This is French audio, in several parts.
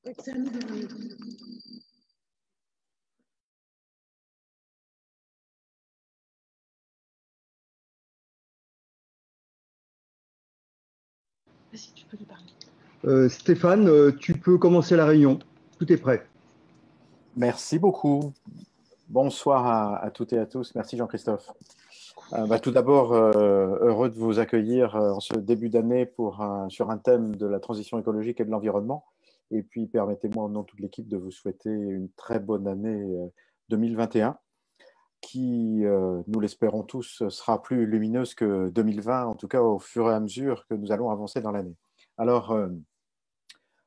Vas-y, tu peux lui parler. Stéphane, tu peux commencer la réunion. Tout est prêt. Merci beaucoup. Bonsoir à toutes et à tous. Merci Jean-Christophe. Tout d'abord, heureux de vous accueillir en ce début d'année sur un thème de la transition écologique et de l'environnement. Et puis, permettez-moi, au nom de toute l'équipe, de vous souhaiter une très bonne année 2021 qui, nous l'espérons tous, sera plus lumineuse que 2020, en tout cas au fur et à mesure que nous allons avancer dans l'année. Alors,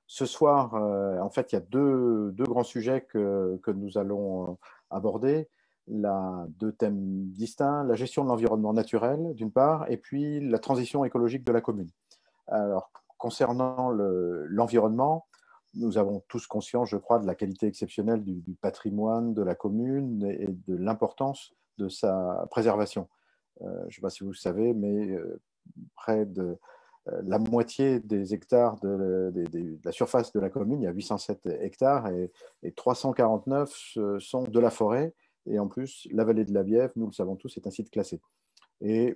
ce soir, en fait, il y a deux grands sujets que nous allons aborder. Deux thèmes distincts, la gestion de l'environnement naturel, d'une part, et puis la transition écologique de la commune. Alors, concernant l'environnement, nous avons tous conscience, je crois, de la qualité exceptionnelle du patrimoine de la commune et de l'importance de sa préservation. Je ne sais pas si vous le savez, mais près de la moitié des hectares de la surface de la commune, il y a 807 hectares et 349 sont de la forêt. Et en plus, la vallée de la Bièvre, nous le savons tous, est un site classé. Et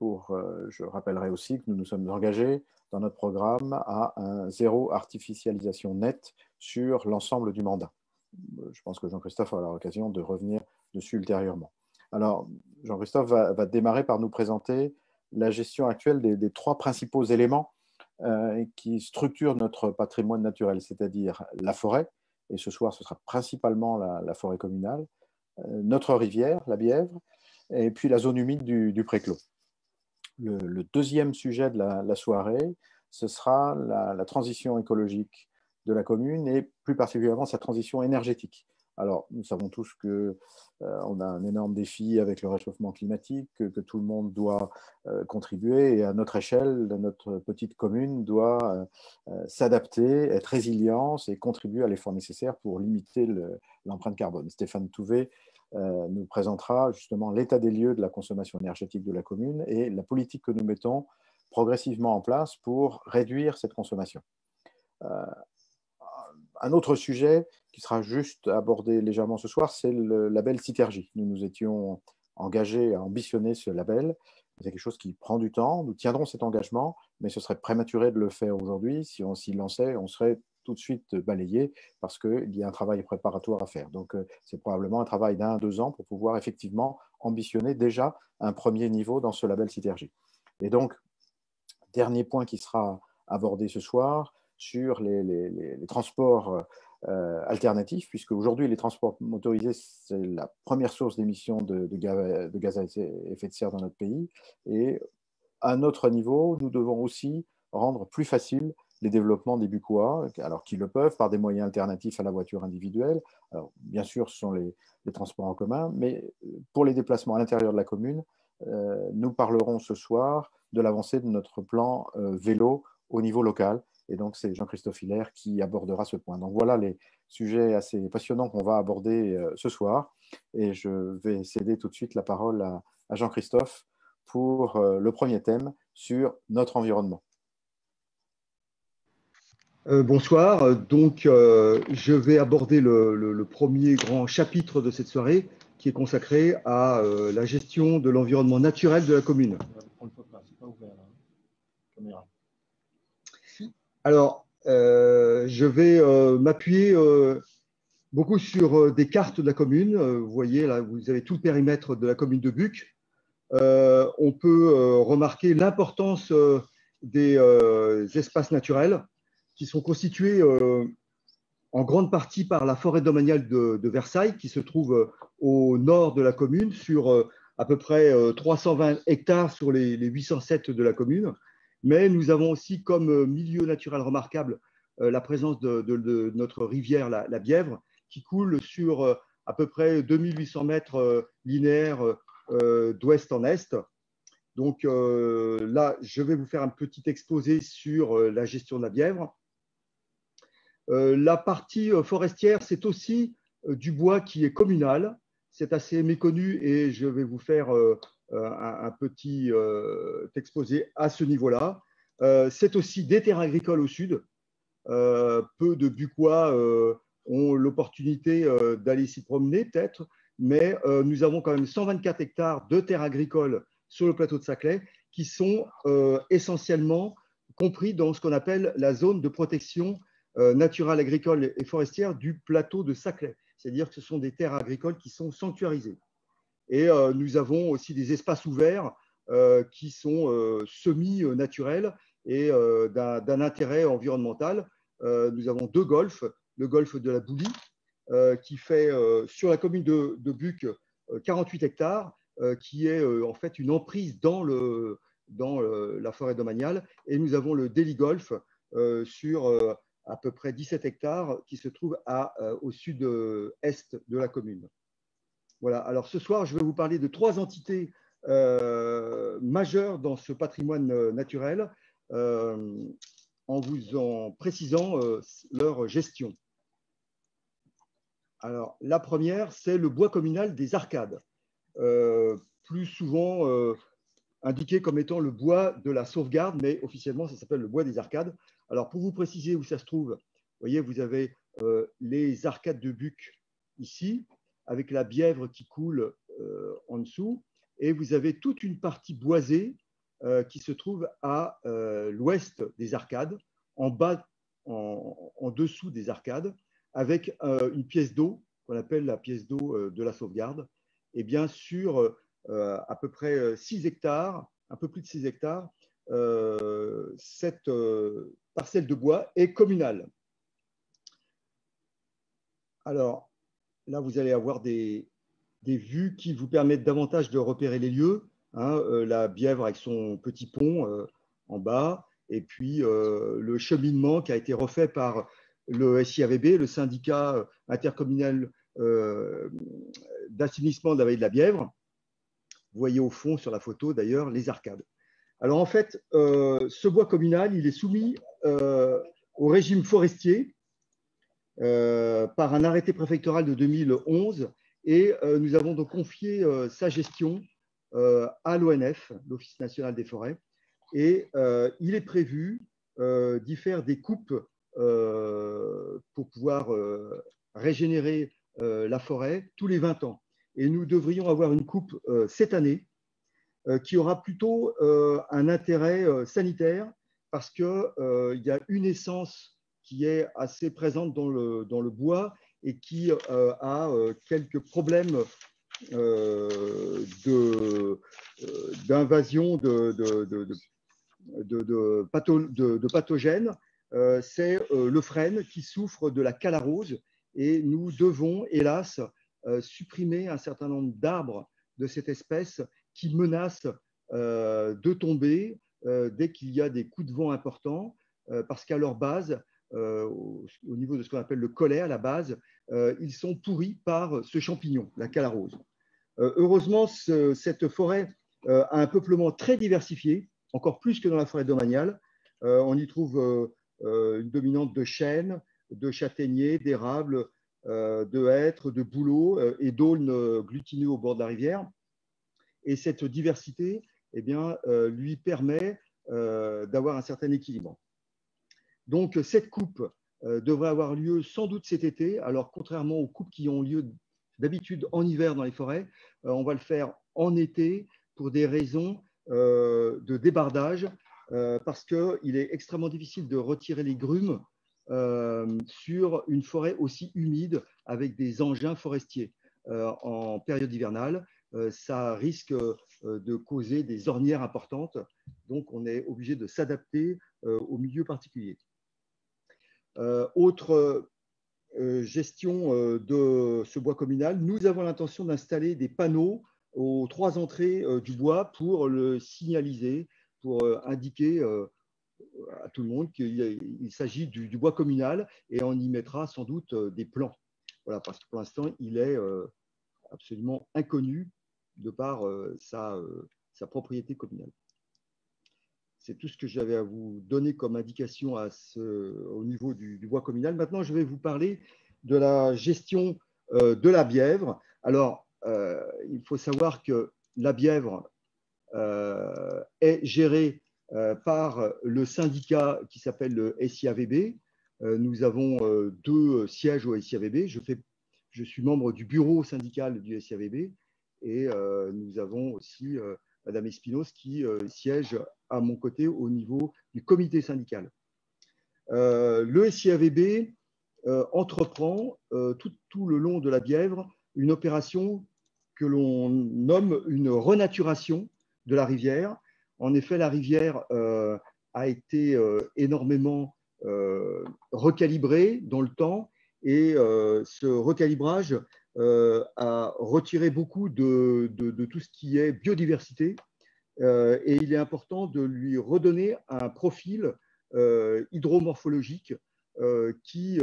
je rappellerai aussi que nous nous sommes engagés dans notre programme à un zéro artificialisation nette sur l'ensemble du mandat. Je pense que Jean-Christophe aura l'occasion de revenir dessus ultérieurement. Alors, Jean-Christophe va démarrer par nous présenter la gestion actuelle des trois principaux éléments qui structurent notre patrimoine naturel, c'est-à-dire la forêt, et ce soir, ce sera principalement la forêt communale, notre rivière, la Bièvre, et puis la zone humide du Pré-Clos. Le deuxième sujet de la soirée, ce sera la transition écologique de la commune et plus particulièrement sa transition énergétique. Alors, nous savons tous qu'on a un énorme défi avec le réchauffement climatique, que tout le monde doit contribuer et à notre échelle, notre petite commune doit s'adapter, être résiliente et contribuer à l'effort nécessaire pour limiter l'empreinte carbone. Stéphane Touvet nous présentera justement l'état des lieux de la consommation énergétique de la commune et la politique que nous mettons progressivement en place pour réduire cette consommation. Un autre sujet qui sera juste abordé légèrement ce soir, c'est le label Citergie. Nous nous étions engagés à ambitionner ce label. C'est quelque chose qui prend du temps. Nous tiendrons cet engagement, mais ce serait prématuré de le faire aujourd'hui. Si on s'y lançait, on serait tout de suite balayé parce qu'il y a un travail préparatoire à faire. Donc, c'est probablement un travail d'1 à 2 ans pour pouvoir effectivement ambitionner déjà un premier niveau dans ce label Citergie. Et donc, dernier point qui sera abordé ce soir, sur les transports alternatifs, puisque aujourd'hui, les transports motorisés, c'est la première source d'émissions de gaz à effet de serre dans notre pays. Et à notre niveau, nous devons aussi rendre plus facile les développements des BUCOA, alors qu'ils le peuvent par des moyens alternatifs à la voiture individuelle. Alors, bien sûr, ce sont les transports en commun, mais pour les déplacements à l'intérieur de la commune, nous parlerons ce soir de l'avancée de notre plan vélo au niveau local. Et donc, c'est Jean-Christophe Hilaire qui abordera ce point. Donc, voilà les sujets assez passionnants qu'on va aborder ce soir. Et je vais céder tout de suite la parole à Jean-Christophe pour le premier thème sur notre environnement. Bonsoir. Donc, je vais aborder le premier grand chapitre de cette soirée qui est consacré à la gestion de l'environnement naturel de la commune. Alors, je vais m'appuyer beaucoup sur des cartes de la commune. Vous voyez, là, vous avez tout le périmètre de la commune de Buc. On peut remarquer l'importance des espaces naturels qui sont constitués en grande partie par la forêt domaniale de Versailles, qui se trouve au nord de la commune, sur à peu près 320 hectares sur les 807 de la commune. Mais nous avons aussi comme milieu naturel remarquable la présence de notre rivière, la Bièvre, qui coule sur à peu près 2800 mètres linéaires d'ouest en est. Donc là, je vais vous faire un petit exposé sur la gestion de la Bièvre. La partie forestière, c'est aussi du bois qui est communal. C'est assez méconnu et je vais vous faire un petit exposé à ce niveau-là. C'est aussi des terres agricoles au sud. Peu de Bucquois ont l'opportunité d'aller s'y promener, peut-être, mais nous avons quand même 124 hectares de terres agricoles sur le plateau de Saclay qui sont essentiellement compris dans ce qu'on appelle la zone de protection naturelle, agricole et forestière du plateau de Saclay. C'est-à-dire que ce sont des terres agricoles qui sont sanctuarisées. Et nous avons aussi des espaces ouverts qui sont semi-naturels et d'un intérêt environnemental. Nous avons 2 golfs, le golfe de la Boulie, qui fait sur la commune de Buc 48 hectares, qui est en fait une emprise dans la forêt domaniale. Et nous avons le Delhi Golf sur à peu près 17 hectares qui se trouve au sud-est de la commune. Voilà. Alors ce soir, je vais vous parler de 3 entités majeures dans ce patrimoine naturel en vous en précisant leur gestion. Alors, la première, c'est le bois communal des Arcades, plus souvent indiqué comme étant le bois de la sauvegarde, mais officiellement, ça s'appelle le bois des Arcades. Alors, pour vous préciser où ça se trouve, vous voyez, vous avez les Arcades de Buc ici, avec la Bièvre qui coule en dessous, et vous avez toute une partie boisée qui se trouve à l'ouest des Arcades, en bas, en dessous des Arcades, avec une pièce d'eau qu'on appelle la pièce d'eau de la sauvegarde, et bien sur à peu près 6 hectares, un peu plus de 6 hectares, cette parcelle de bois est communale. Alors, là, vous allez avoir des vues qui vous permettent davantage de repérer les lieux. Hein, la Bièvre avec son petit pont en bas, et puis le cheminement qui a été refait par le SIAVB, le syndicat intercommunal d'assainissement de la vallée de la Bièvre. Vous voyez au fond sur la photo d'ailleurs les arcades. Alors en fait, ce bois communal, il est soumis au régime forestier par un arrêté préfectoral de 2011, et nous avons donc confié sa gestion à l'ONF, l'Office national des forêts, et il est prévu d'y faire des coupes pour pouvoir régénérer la forêt tous les 20 ans. Et nous devrions avoir une coupe cette année qui aura plutôt un intérêt sanitaire, parce qu'il y a une essence qui est assez présente dans le bois et qui a quelques problèmes d'invasion de pathogènes. C'est le frêne qui souffre de la calarose, et nous devons, hélas, supprimer un certain nombre d'arbres de cette espèce qui menacent de tomber dès qu'il y a des coups de vent importants, parce qu'à leur base, au niveau de ce qu'on appelle le collet, à la base, ils sont pourris par ce champignon, la calarose. Heureusement, cette forêt a un peuplement très diversifié, encore plus que dans la forêt domaniale. On y trouve une dominante de chênes, de châtaigniers, d'érables, de hêtres, de bouleaux et d'aulnes glutineux au bord de la rivière. Et cette diversité, eh bien, lui permet d'avoir un certain équilibre. Donc, cette coupe devrait avoir lieu sans doute cet été. Alors, contrairement aux coupes qui ont lieu d'habitude en hiver dans les forêts, on va le faire en été pour des raisons de débardage, parce qu'il est extrêmement difficile de retirer les grumes sur une forêt aussi humide avec des engins forestiers en période hivernale. Ça risque de causer des ornières importantes, donc on est obligé de s'adapter au milieu particulier. Autre gestion de ce bois communal, nous avons l'intention d'installer des panneaux aux 3 entrées du bois pour le signaliser, pour indiquer à tout le monde qu'il s'agit du bois communal, et on y mettra sans doute des plans. Voilà, parce que pour l'instant, il est absolument inconnu de par sa propriété communale. C'est tout ce que j'avais à vous donner comme indication au niveau du bois communal. Maintenant, je vais vous parler de la gestion de la Bièvre. Alors, il faut savoir que la Bièvre est gérée par le syndicat qui s'appelle le SIAVB, Nous avons 2 sièges au SIAVB. Je suis membre du bureau syndical du SIAVB et nous avons aussi Madame Espinosse qui siège à mon côté au niveau du comité syndical. Le SIAVB entreprend tout le long de la Bièvre une opération que l'on nomme une renaturation de la rivière. En effet, la rivière a été énormément recalibrée dans le temps et ce recalibrage a retiré beaucoup de tout ce qui est biodiversité et il est important de lui redonner un profil hydromorphologique qui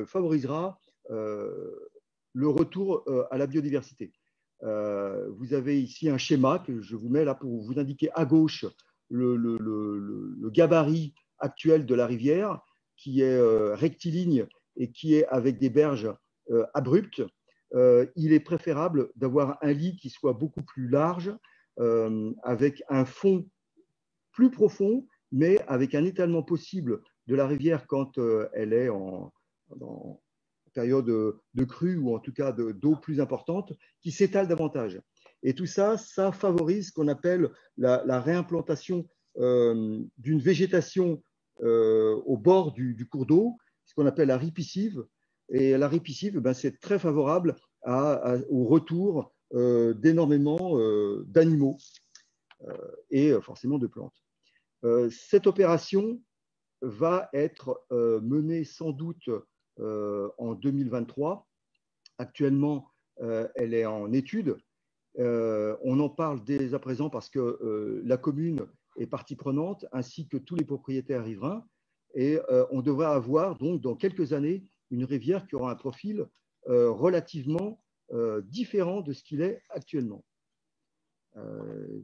favorisera le retour à la biodiversité. Vous avez ici un schéma que je vous mets là pour vous indiquer à gauche le gabarit actuel de la rivière qui est rectiligne et qui est avec des berges abruptes. Il est préférable d'avoir un lit qui soit beaucoup plus large, avec un fond plus profond, mais avec un étalement possible de la rivière quand elle est en période de crue ou en tout cas d'eau plus importante, qui s'étale davantage. Et tout ça, ça favorise ce qu'on appelle la réimplantation d'une végétation au bord du cours d'eau, ce qu'on appelle la ripiscive. Et la ripiscive, ben, c'est très favorable au retour d'énormément d'animaux et forcément de plantes. Cette opération va être menée sans doute en 2023. Actuellement, elle est en étude. On en parle dès à présent parce que la commune est partie prenante, ainsi que tous les propriétaires riverains. Et on devrait avoir donc dans quelques années une rivière qui aura un profil relativement différent de ce qu'il est actuellement.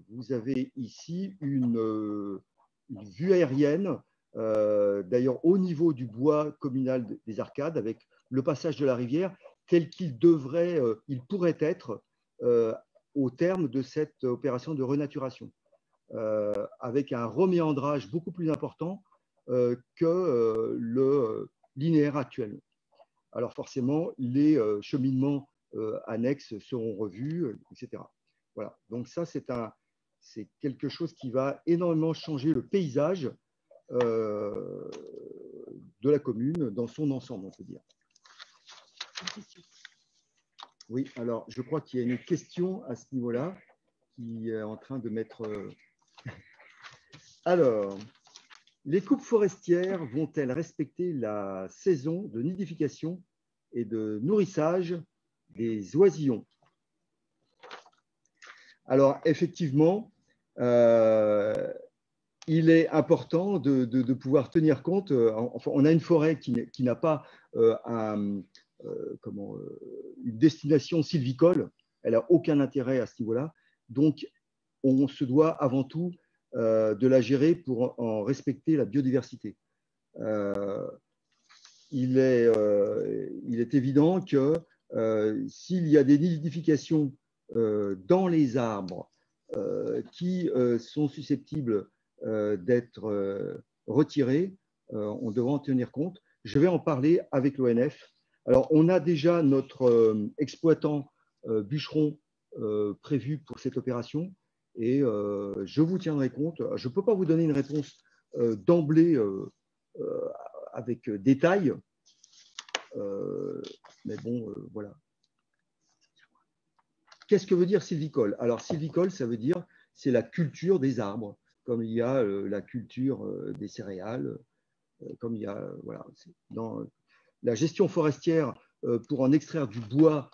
Vous avez ici une vue aérienne, d'ailleurs au niveau du bois communal des Arcades, avec le passage de la rivière tel qu'il devrait, il pourrait être au terme de cette opération de renaturation, avec un reméandrage beaucoup plus important que le linéaire actuel. Alors forcément, les cheminements annexes seront revus, etc. Voilà, donc ça c'est quelque chose qui va énormément changer le paysage de la commune dans son ensemble, on peut dire. Oui, alors je crois qu'il y a une question à ce niveau-là qui est en train de mettre… Alors, les coupes forestières vont-elles respecter la saison de nidification et de nourrissage des oisillons? Alors, effectivement, il est important de pouvoir tenir compte. Enfin, on a une forêt qui n'a pas une destination sylvicole. Elle n'a aucun intérêt à ce niveau-là. Donc, on se doit avant tout de la gérer pour en respecter la biodiversité. Il est évident que s'il y a des nidifications dans les arbres qui sont susceptibles d'être retirés, on devra en tenir compte. Je vais en parler avec l'ONF. Alors, on a déjà notre exploitant bûcheron prévu pour cette opération et je vous tiendrai compte. Je ne peux pas vous donner une réponse d'emblée avec détail, mais bon, voilà. Qu'est-ce que veut dire sylvicole? Alors, sylvicole, ça veut dire c'est la culture des arbres, comme il y a la culture des céréales, comme il y a, voilà, dans la gestion forestière pour en extraire du bois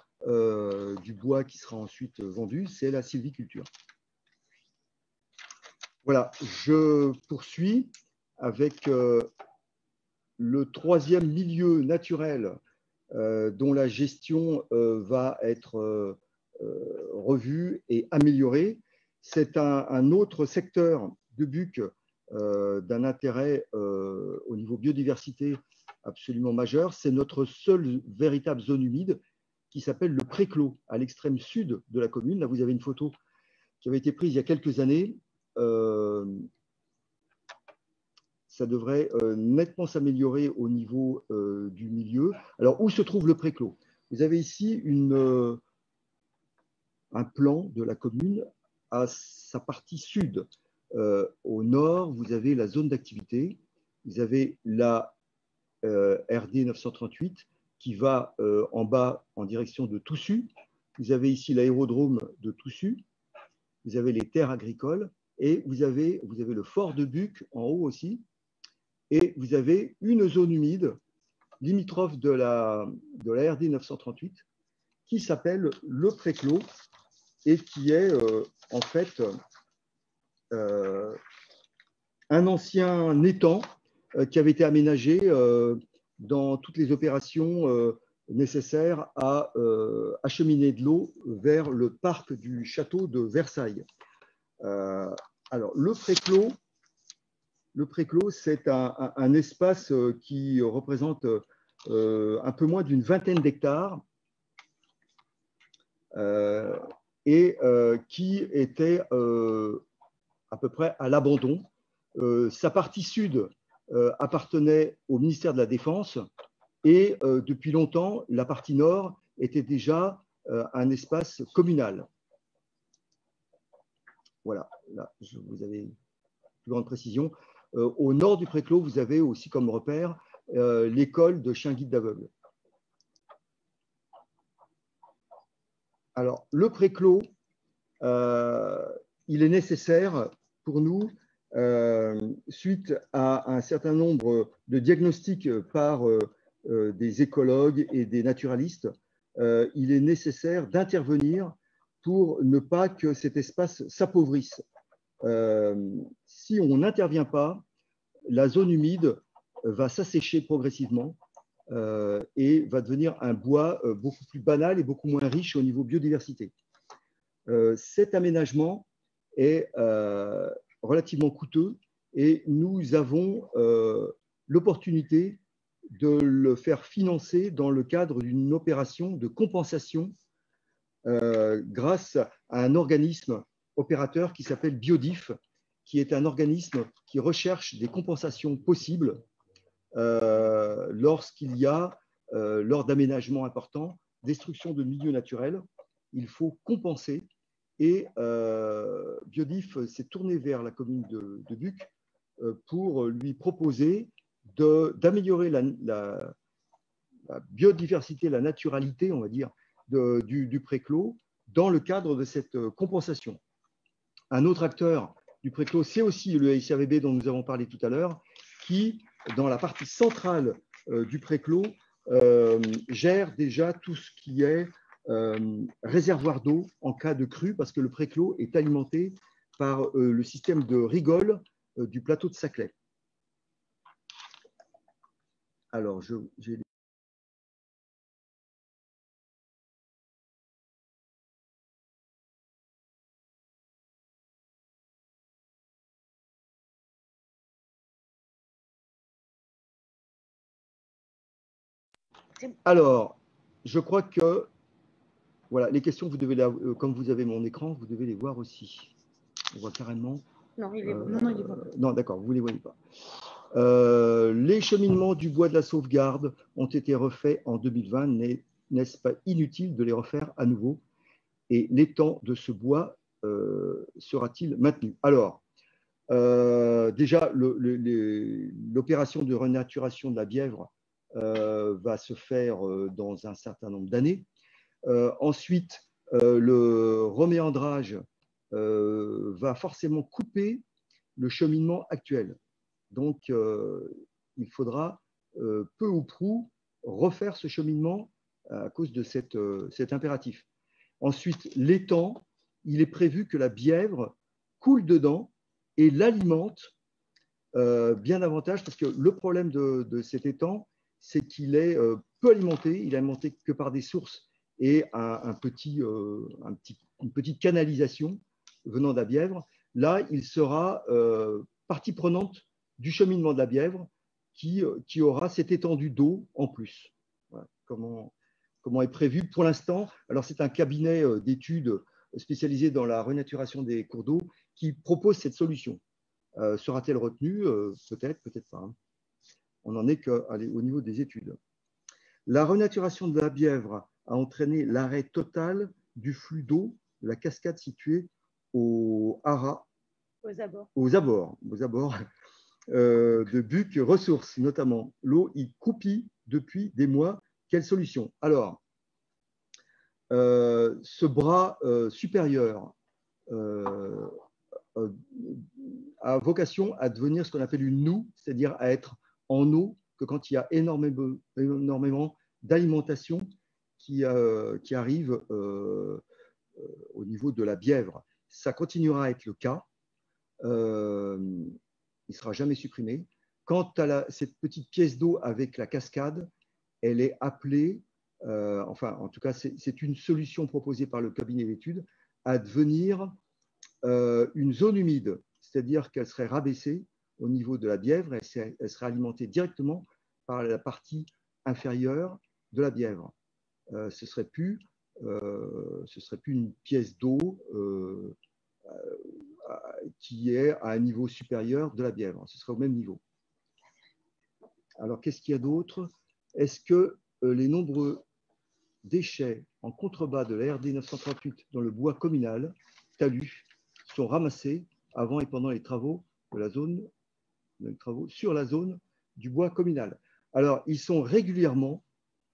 qui sera ensuite vendu, c'est la sylviculture. Voilà, je poursuis avec le troisième milieu naturel dont la gestion va être revue et améliorée. C'est un autre secteur de Buc d'un intérêt au niveau biodiversité absolument majeur. C'est notre seule véritable zone humide qui s'appelle le Préclos, à l'extrême sud de la commune. Là, vous avez une photo qui avait été prise il y a quelques années. Ça ça devrait nettement s'améliorer au niveau du milieu. Alors, où se trouve le pré-clos? Vous avez ici un plan de la commune à sa partie sud. Au nord, vous avez la zone d'activité. Vous avez la RD 938 qui va en bas en direction de Toussus. Vous avez ici l'aérodrome de Toussus. Vous avez les terres agricoles et vous avez le fort de Buc en haut aussi. Et vous avez une zone humide limitrophe de la RD 938 qui s'appelle le Pré-Clos et qui est en fait un ancien étang qui avait été aménagé dans toutes les opérations nécessaires à acheminer de l'eau vers le parc du château de Versailles. Alors, le Pré-Clos, c'est un espace qui représente un peu moins d'une vingtaine d'hectares et qui était à peu près à l'abandon. Sa partie sud appartenait au ministère de la Défense et depuis longtemps, la partie nord était déjà un espace communal. Voilà, là, vous avez une plus grande précision. Au nord du Pré-Clos, vous avez aussi comme repère l'école de chiens guides d'aveugles. Alors, le Pré-Clos, il est nécessaire pour nous, suite à un certain nombre de diagnostics par des écologues et des naturalistes, il est nécessaire d'intervenir pour ne pas que cet espace s'appauvrisse. Si on n'intervient pas, la zone humide va s'assécher progressivement et va devenir un bois beaucoup plus banal et beaucoup moins riche au niveau biodiversité. Cet aménagement est relativement coûteux et nous avons l'opportunité de le faire financer dans le cadre d'une opération de compensation grâce à un organisme opérateur qui s'appelle Biodif, qui est un organisme qui recherche des compensations possibles lorsqu'il y a, lors d'aménagements importants, destruction de milieux naturels. Il faut compenser et Biodif s'est tourné vers la commune de Buc pour lui proposer d'améliorer la biodiversité, la naturalité, on va dire, du Pré-Clos dans le cadre de cette compensation. Un autre acteur du Pré-Clos, c'est aussi le SRVB dont nous avons parlé tout à l'heure, qui, dans la partie centrale du Pré-Clos, gère déjà tout ce qui est réservoir d'eau en cas de crue, parce que le Pré-Clos est alimenté par le système de rigole du plateau de Saclay. Alors, j'ai... Alors, je crois que voilà, les questions, vous devez comme vous avez mon écran, vous devez les voir aussi. On voit carrément. Non, il est bon. Non, il est bon. Non, d'accord, vous ne les voyez pas. Les cheminements du bois de la sauvegarde ont été refaits en 2020. N'est-ce pas inutile de les refaire à nouveau? Et l'étang de ce bois sera-t-il maintenu? Alors, déjà, l'opération de renaturation de la Bièvre va se faire dans un certain nombre d'années. Ensuite, le reméandrage va forcément couper le cheminement actuel. Donc, il faudra peu ou prou refaire ce cheminement à cause de cet impératif. Ensuite, l'étang, il est prévu que la Bièvre coule dedans et l'alimente bien davantage, parce que le problème de cet étang, c'est qu'il est peu alimenté, il est alimenté que par des sources et une petite canalisation venant de la Bièvre. Là, il sera partie prenante du cheminement de la Bièvre qui aura cette étendue d'eau en plus. Voilà. Comment est prévu pour l'instant? Alors, c'est un cabinet d'études spécialisé dans la renaturation des cours d'eau qui propose cette solution. Sera-t-elle retenue? Peut-être, peut-être pas. Hein. On n'en est qu'au niveau des études. La renaturation de la Bièvre a entraîné l'arrêt total du flux d'eau de la cascade située au Haras, aux abords de Buc Ressources, notamment. L'eau y croupit depuis des mois. Quelle solution? Alors, ce bras supérieur a vocation à devenir ce qu'on appelle une noue, c'est-à-dire à être en eau que quand il y a énormément d'alimentation qui arrive au niveau de la Bièvre. Ça continuera à être le cas. Il ne sera jamais supprimé. Quant à cette petite pièce d'eau avec la cascade, elle est appelée, enfin en tout cas c'est une solution proposée par le cabinet d'études, à devenir une zone humide, c'est-à-dire qu'elle serait rabaissée au niveau de la Bièvre, elle serait alimentée directement par la partie inférieure de la Bièvre. Ce serait plus une pièce d'eau qui est à un niveau supérieur de la Bièvre. Ce serait au même niveau. Alors, qu'est-ce qu'il y a d'autre? Est-ce que les nombreux déchets en contrebas de la RD 938 dans le bois communal, talus, sont ramassés avant et pendant les travaux de la zone, sur la zone du bois communal? Alors, ils sont régulièrement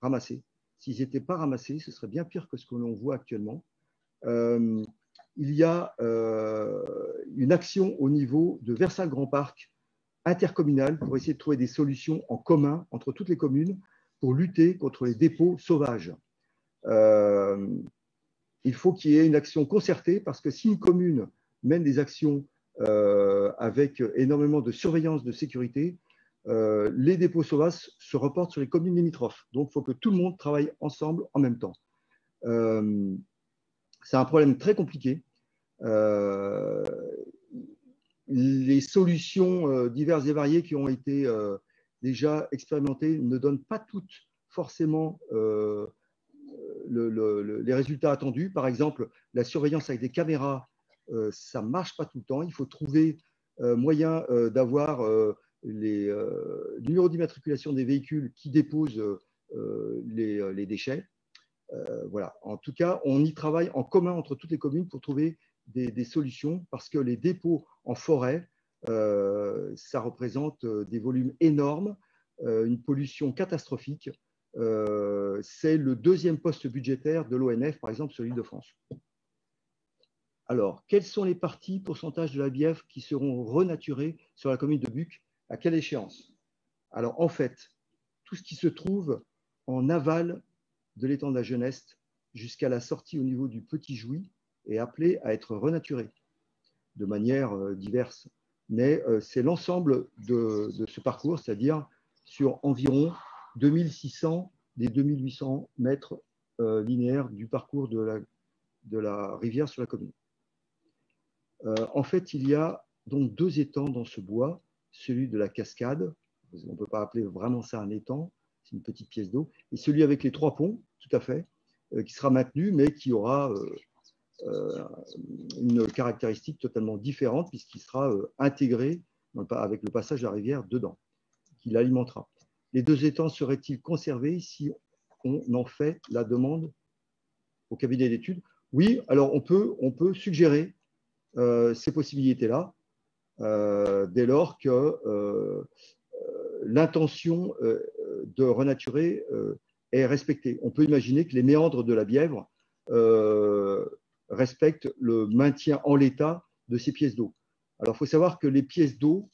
ramassés. S'ils n'étaient pas ramassés, ce serait bien pire que ce que l'on voit actuellement. Il y a une action au niveau de Versal-Grand Parc intercommunal pour essayer de trouver des solutions en commun entre toutes les communes pour lutter contre les dépôts sauvages. Il faut qu'il y ait une action concertée parce que si une commune mène des actions avec énormément de surveillance de sécurité, les dépôts sauvages se reportent sur les communes limitrophes. Donc, il faut que tout le monde travaille ensemble en même temps. C'est un problème très compliqué. Les solutions diverses et variées qui ont été déjà expérimentées ne donnent pas toutes forcément les résultats attendus. Par exemple, la surveillance avec des caméras, ça ne marche pas tout le temps. Il faut trouver moyen d'avoir les numéros d'immatriculation des véhicules qui déposent les déchets. Voilà. En tout cas, on y travaille en commun entre toutes les communes pour trouver des solutions parce que les dépôts en forêt, ça représente des volumes énormes, une pollution catastrophique. C'est le deuxième poste budgétaire de l'ONF, par exemple, sur l'Île-de-France. Alors, quelles sont les parties, pourcentages de la Bièvre qui seront renaturées sur la commune de Buc? À quelle échéance? Alors, en fait, tout ce qui se trouve en aval de l'étang de la Geneste jusqu'à la sortie au niveau du Petit Jouy est appelé à être renaturé de manière diverse. Mais c'est l'ensemble de ce parcours, c'est-à-dire sur environ 2600 des 2800 mètres linéaires du parcours de la rivière sur la commune. En fait, il y a donc deux étangs dans ce bois, celui de la cascade, on ne peut pas appeler vraiment ça un étang, c'est une petite pièce d'eau, et celui avec les trois ponts, tout à fait, qui sera maintenu, mais qui aura une caractéristique totalement différente, puisqu'il sera intégré avec le passage de la rivière dedans, qui l'alimentera. Les deux étangs seraient-ils conservés si on en fait la demande au cabinet d'études? Oui, alors on peut suggérer ces possibilités-là, dès lors que l'intention de renaturer est respectée. On peut imaginer que les méandres de la Bièvre respectent le maintien en l'état de ces pièces d'eau. Alors, il faut savoir que les pièces d'eau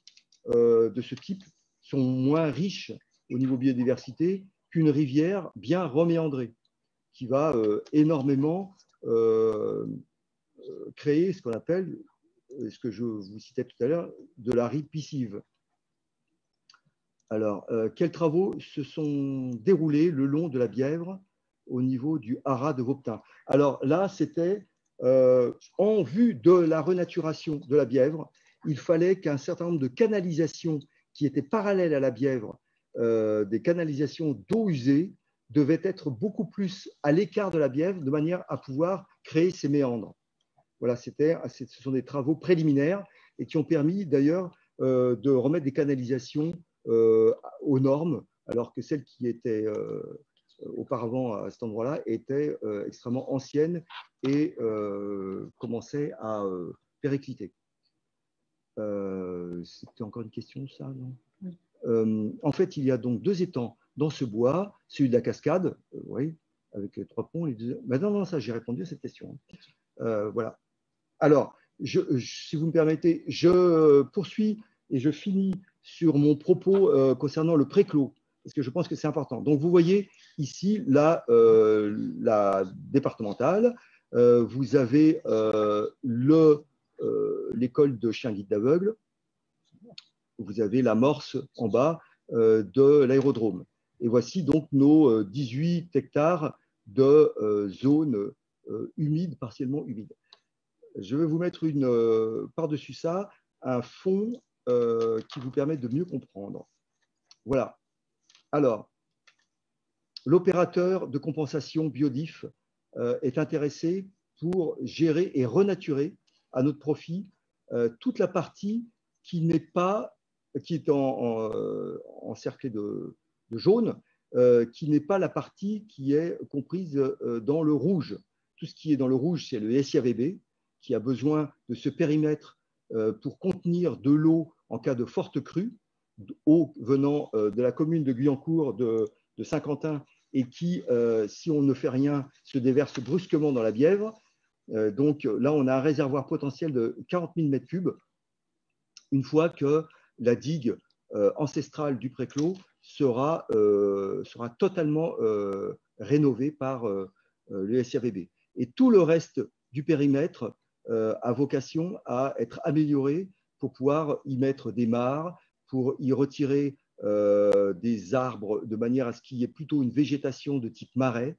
de ce type sont moins riches au niveau biodiversité qu'une rivière bien reméandrée, qui va énormément créer ce qu'on appelle, ce que je vous citais tout à l'heure, de la ripiscive. Alors, quels travaux se sont déroulés le long de la Bièvre au niveau du haras de Vaupetin? Alors là, c'était en vue de la renaturation de la Bièvre, il fallait qu'un certain nombre de canalisations qui étaient parallèles à la Bièvre, des canalisations d'eau usée, devaient être beaucoup plus à l'écart de la Bièvre de manière à pouvoir créer ces méandres. Voilà, ce sont des travaux préliminaires et qui ont permis d'ailleurs de remettre des canalisations aux normes, alors que celles qui étaient auparavant à cet endroit-là étaient extrêmement anciennes et commençaient à péricliter. C'était encore une question, ça, non? Oui. En fait, il y a donc 2 étangs dans ce bois, celui de la cascade, oui, avec les 3 ponts. Les 2... Ben non, ça, j'ai répondu à cette question. Voilà. Alors, si vous me permettez, je poursuis et je finis sur mon propos concernant le préclos, parce que je pense que c'est important. Donc, vous voyez ici la départementale. Vous avez l'école de chiens guides d'aveugles. Vous avez l'amorce en bas de l'aérodrome. Et voici donc nos 18 hectares de zones humides, partiellement humides. Je vais vous mettre par-dessus ça un fond qui vous permet de mieux comprendre. Voilà. Alors, l'opérateur de compensation biodif est intéressé pour gérer et renaturer à notre profit toute la partie qui est encerclée de jaune, qui n'est pas la partie qui est comprise dans le rouge. Tout ce qui est dans le rouge, c'est le SIAVB, qui a besoin de ce périmètre pour contenir de l'eau en cas de forte crue, eau venant de la commune de Guyancourt, de Saint-Quentin, et qui, si on ne fait rien, se déverse brusquement dans la Bièvre. Donc là, on a un réservoir potentiel de 40 000 m3 une fois que la digue ancestrale du Préclos sera totalement rénovée par le SIAVB. Et tout le reste du périmètre a vocation à être amélioré pour pouvoir y mettre des mares, pour y retirer des arbres de manière à ce qu'il y ait plutôt une végétation de type marais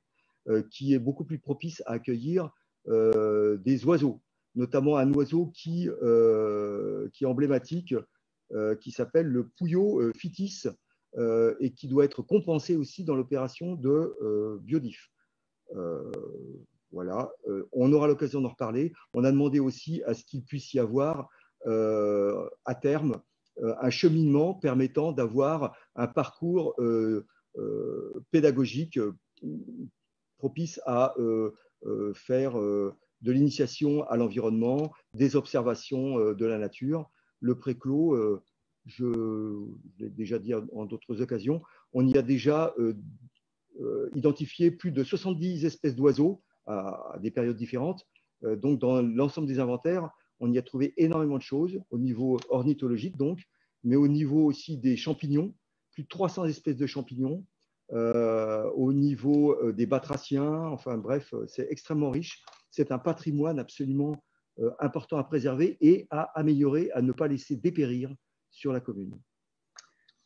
qui est beaucoup plus propice à accueillir des oiseaux, notamment un oiseau qui est emblématique, qui s'appelle le pouillot phytis et qui doit être compensé aussi dans l'opération de biodif. Voilà, on aura l'occasion d'en reparler. On a demandé aussi à ce qu'il puisse y avoir à terme un cheminement permettant d'avoir un parcours pédagogique propice à faire de l'initiation à l'environnement, des observations de la nature. Le Préclos, je l'ai déjà dit en d'autres occasions, on y a déjà identifié plus de 70 espèces d'oiseaux à des périodes différentes. Donc, dans l'ensemble des inventaires, on y a trouvé énormément de choses au niveau ornithologique, donc, mais au niveau aussi des champignons, plus de 300 espèces de champignons, au niveau des batraciens, enfin bref, c'est extrêmement riche. C'est un patrimoine absolument important à préserver et à améliorer, à ne pas laisser dépérir sur la commune.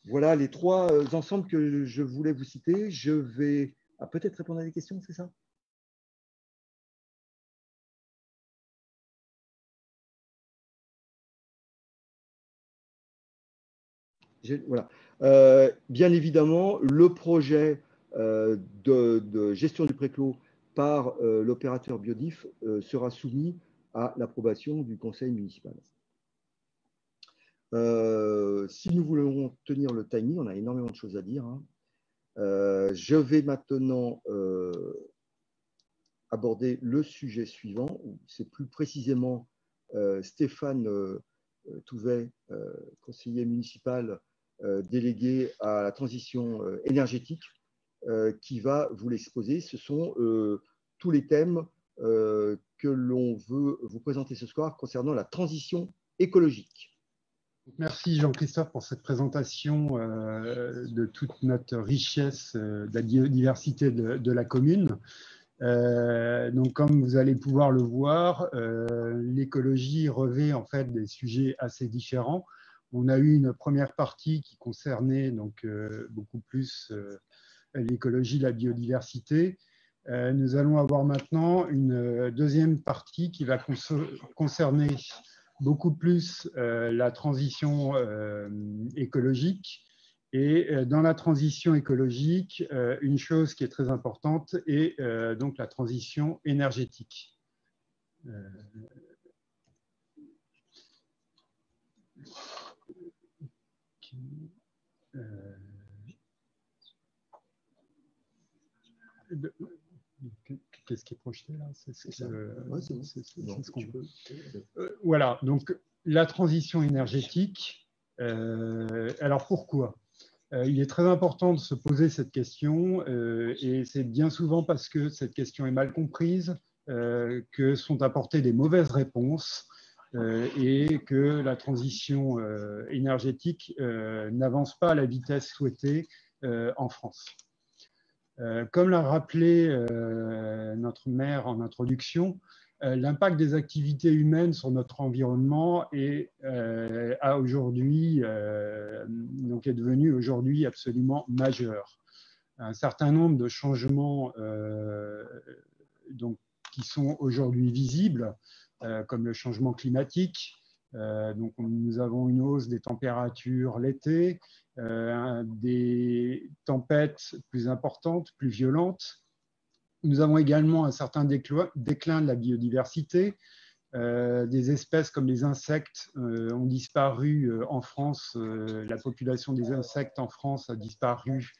Voilà les 3 ensembles que je voulais vous citer. Je vais peut-être répondre à des questions, c'est ça? Voilà. Bien évidemment, le projet de gestion du Préclos par l'opérateur biodif sera soumis à l'approbation du conseil municipal. Si nous voulons tenir le timing, on a énormément de choses à dire. Hein. Je vais maintenant aborder le sujet suivant. C'est plus précisément Stéphane Touvet, conseiller municipal délégué à la transition énergétique, qui va vous l'exposer. Ce sont tous les thèmes que l'on veut vous présenter ce soir concernant la transition écologique. Merci Jean-Christophe pour cette présentation de toute notre richesse de la biodiversité de la commune. Donc, comme vous allez pouvoir le voir, l'écologie revêt en fait des sujets assez différents. On a eu une première partie qui concernait donc beaucoup plus l'écologie, la biodiversité. Nous allons avoir maintenant une deuxième partie qui va concerner beaucoup plus la transition écologique. Et dans la transition écologique, une chose qui est très importante est donc la transition énergétique. qu'est-ce qui est projeté là? C'est ce qu'on peut. peut. Voilà, donc la transition énergétique. Alors pourquoi? Il est très important de se poser cette question et c'est bien souvent parce que cette question est mal comprise que sont apportées des mauvaises réponses et que la transition énergétique n'avance pas à la vitesse souhaitée en France. Comme l'a rappelé notre maire en introduction, l'impact des activités humaines sur notre environnement est devenu aujourd'hui absolument majeur. Un certain nombre de changements qui sont aujourd'hui visibles, comme le changement climatique. Donc, nous avons une hausse des températures l'été, des tempêtes plus importantes, plus violentes. Nous avons également un certain déclin de la biodiversité. Des espèces comme les insectes ont disparu en France. La population des insectes en France a disparu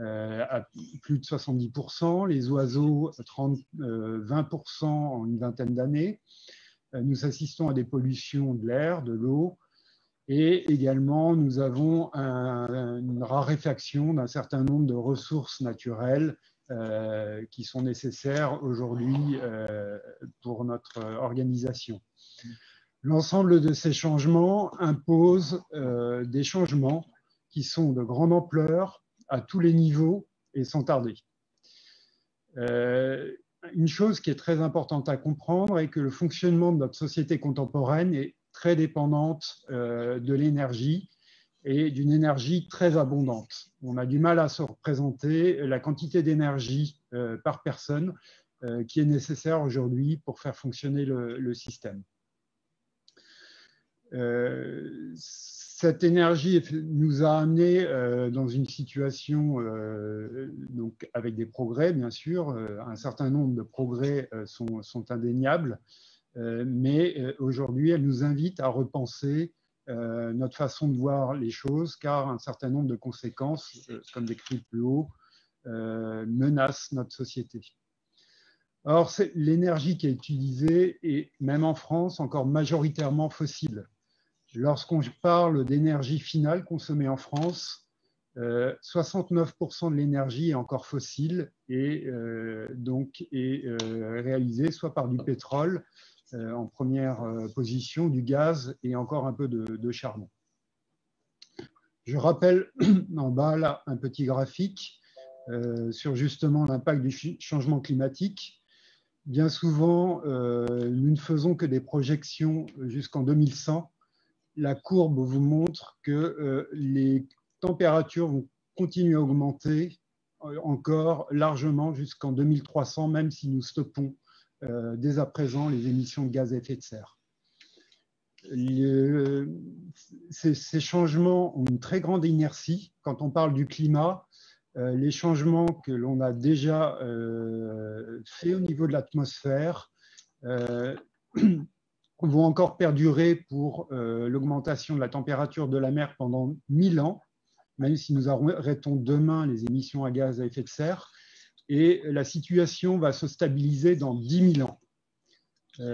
à plus de 70%. Les oiseaux, 20% en une vingtaine d'années. Nous assistons à des pollutions de l'air, de l'eau. Et également, nous avons une raréfaction d'un certain nombre de ressources naturelles qui sont nécessaires aujourd'hui pour notre organisation. L'ensemble de ces changements impose des changements qui sont de grande ampleur à tous les niveaux et sans tarder. Une chose qui est très importante à comprendre est que le fonctionnement de notre société contemporaine est très dépendante de l'énergie et d'une énergie très abondante. On a du mal à se représenter la quantité d'énergie par personne qui est nécessaire aujourd'hui pour faire fonctionner le système. Cette énergie nous a amenés dans une situation donc avec des progrès, bien sûr. Un certain nombre de progrès sont indéniables, mais aujourd'hui, elle nous invite à repenser notre façon de voir les choses, car un certain nombre de conséquences, comme décrit plus haut, menacent notre société. Or, l'énergie qui est utilisée est, même en France, encore majoritairement fossile. Lorsqu'on parle d'énergie finale consommée en France, 69% de l'énergie est encore fossile et donc est réalisée soit par du pétrole en première position, du gaz et encore un peu de charbon. Je rappelle en bas là un petit graphique sur justement l'impact du changement climatique. Bien souvent, nous ne faisons que des projections jusqu'en 2100. La courbe vous montre que les températures vont continuer à augmenter encore largement jusqu'en 2300, même si nous stoppons dès à présent les émissions de gaz à effet de serre. Ces changements ont une très grande inertie. Quand on parle du climat, les changements que l'on a déjà faits au niveau de l'atmosphère vont encore perdurer pour l'augmentation de la température de la mer pendant 1000 ans, même si nous arrêtons demain les émissions à gaz à effet de serre. Et la situation va se stabiliser dans 10 000 ans,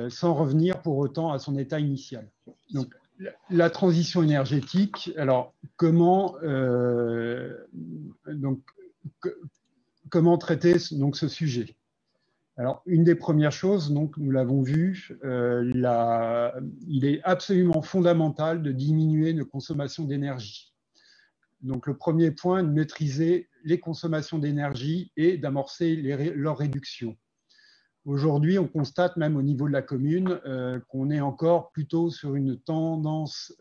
sans revenir pour autant à son état initial. Donc, la transition énergétique, alors comment traiter donc, ce sujet? Alors, une des premières choses, donc, nous l'avons vu, il est absolument fondamental de diminuer nos consommations d'énergie. Donc, le premier point, de maîtriser les consommations d'énergie et d'amorcer leur réduction. Aujourd'hui, on constate même au niveau de la commune qu'on est encore plutôt sur une tendance